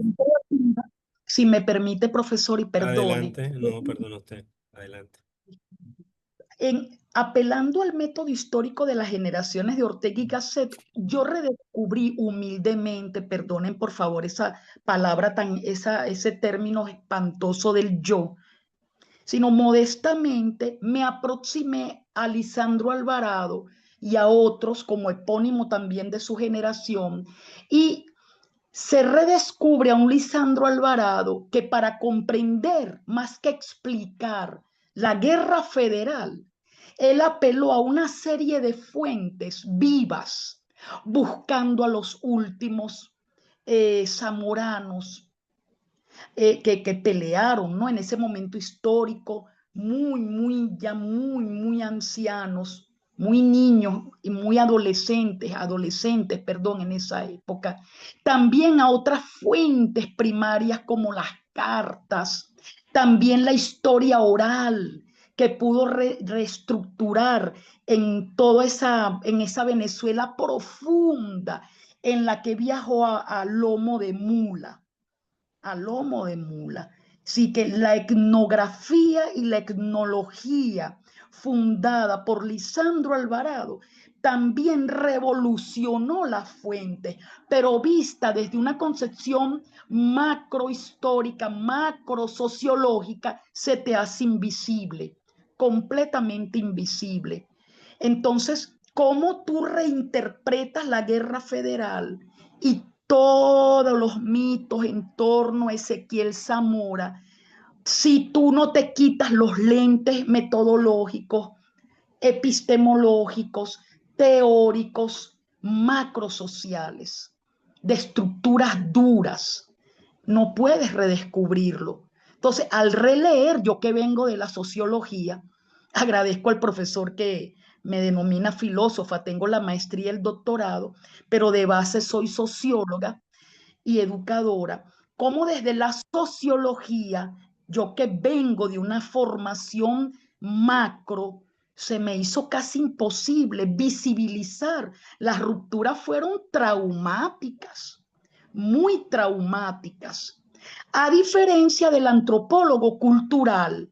creativa, si me permite, profesor, y perdone. Adelante, no, perdone usted. Adelante. Apelando al método histórico de las generaciones de Ortega y Gasset, yo redescubrí humildemente, perdonen por favor esa palabra ese término espantoso del yo, sino modestamente me aproximé a Lisandro Alvarado y a otros como epónimo también de su generación, y se redescubre a un Lisandro Alvarado que, para comprender más que explicar la guerra federal, él apeló a una serie de fuentes vivas, buscando a los últimos zamoranos, que pelearon, ¿no? En ese momento histórico, ya muy ancianos, muy niños y muy adolescentes, perdón, en esa época. También a otras fuentes primarias como las cartas, también la historia oral que pudo reestructurar en esa Venezuela profunda en la que viajó a lomo de mula, a lomo de mula. Sí que la etnografía y la etnología fundada por Lisandro Alvarado también revolucionó las fuentes, pero vista desde una concepción macrohistórica, macrosociológica, se te hace invisible, completamente invisible. Entonces, ¿cómo tú reinterpretas la guerra federal y todos los mitos en torno a Ezequiel Zamora si tú no te quitas los lentes metodológicos, epistemológicos, teóricos, macrosociales, de estructuras duras? No puedes redescubrirlo. Entonces, al releer, yo que vengo de la sociología, agradezco al profesor que me denomina filósofa, tengo la maestría y el doctorado, pero de base soy socióloga y educadora, como desde la sociología, yo que vengo de una formación macro, se me hizo casi imposible visibilizar. Las rupturas fueron traumáticas, muy traumáticas. A diferencia del antropólogo cultural,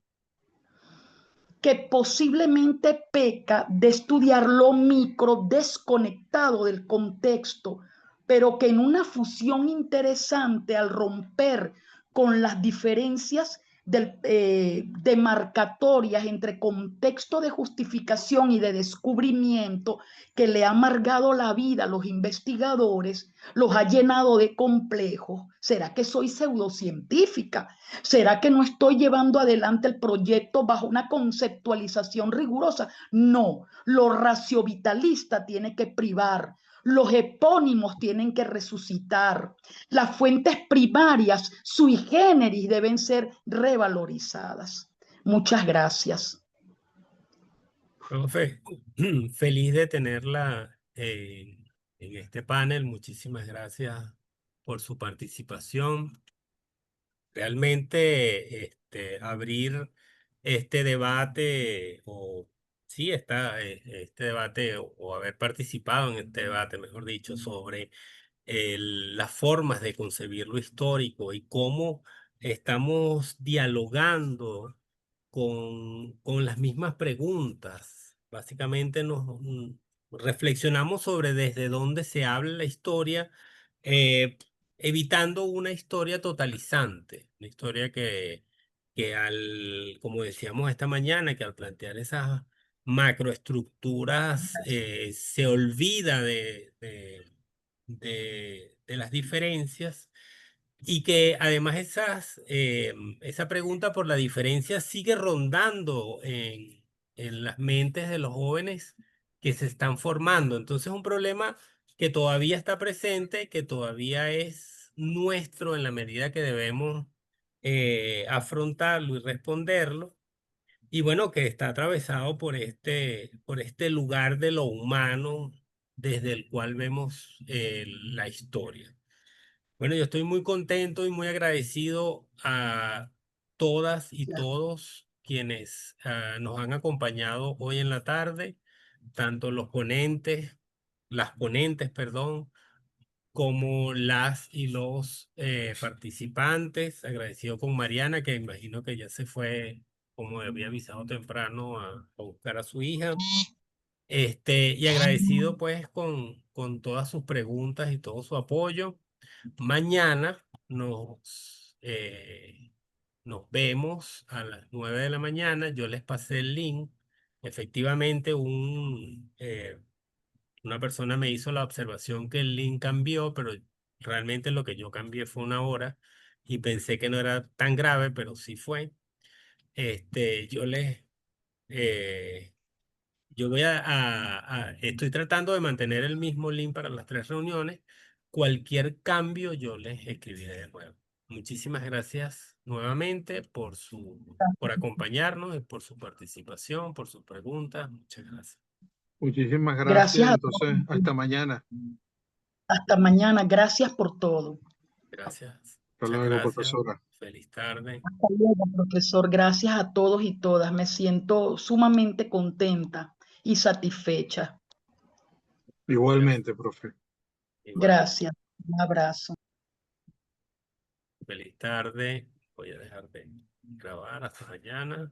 que posiblemente peca de estudiar lo micro desconectado del contexto, pero que en una fusión interesante al romper con las diferencias demarcatorias entre contexto de justificación y de descubrimiento que le ha amargado la vida a los investigadores, los ha llenado de complejos. ¿Será que soy pseudocientífica? ¿Será que no estoy llevando adelante el proyecto bajo una conceptualización rigurosa? No, lo raciovitalista tiene que privar, los epónimos tienen que resucitar, las fuentes primarias sui generis deben ser revalorizadas. Muchas gracias. Profe, feliz de tenerla en este panel. Muchísimas gracias por su participación. Realmente abrir este debate o sí está este debate o haber participado en este debate, mejor dicho, sobre las formas de concebir lo histórico y cómo estamos dialogando con las mismas preguntas. Básicamente reflexionamos sobre desde dónde se habla la historia, eh, evitando una historia totalizante, una historia como decíamos esta mañana, que al plantear esas macroestructuras se olvida de las diferencias y que además esa pregunta por la diferencia sigue rondando en las mentes de los jóvenes que se están formando. Entonces es un problema que todavía está presente, que todavía es nuestro en la medida que debemos afrontarlo y responderlo. Y bueno, que está atravesado por este lugar de lo humano desde el cual vemos la historia. Bueno, yo estoy muy contento y muy agradecido a todas y todos quienes nos han acompañado hoy en la tarde, tanto las ponentes, perdón, como las y los participantes. Agradecido con Mariana, que imagino que ya se fue, como había avisado temprano, a buscar a su hija. Y agradecido pues con todas sus preguntas y todo su apoyo. Mañana nos vemos a las 9 de la mañana. Yo les pasé el link. Efectivamente, una persona me hizo la observación que el link cambió, pero realmente lo que yo cambié fue una hora y pensé que no era tan grave, pero sí fue. Yo les... eh, yo estoy tratando de mantener el mismo link para las 3 reuniones. Cualquier cambio yo les escribiré de nuevo. Muchísimas gracias nuevamente por acompañarnos y por su participación, por sus preguntas. Muchas gracias. Muchísimas Gracias gracias. a Entonces, todos. hasta mañana. Hasta mañana. Gracias por todo. Gracias. Hasta Muchas luego, gracias. profesora. Feliz tarde. Hasta luego, profesor. Gracias a todos y todas. Me siento sumamente contenta y satisfecha. Igualmente, profe. Igual. Gracias. Un abrazo. Feliz tarde. Voy a dejar de grabar hasta mañana.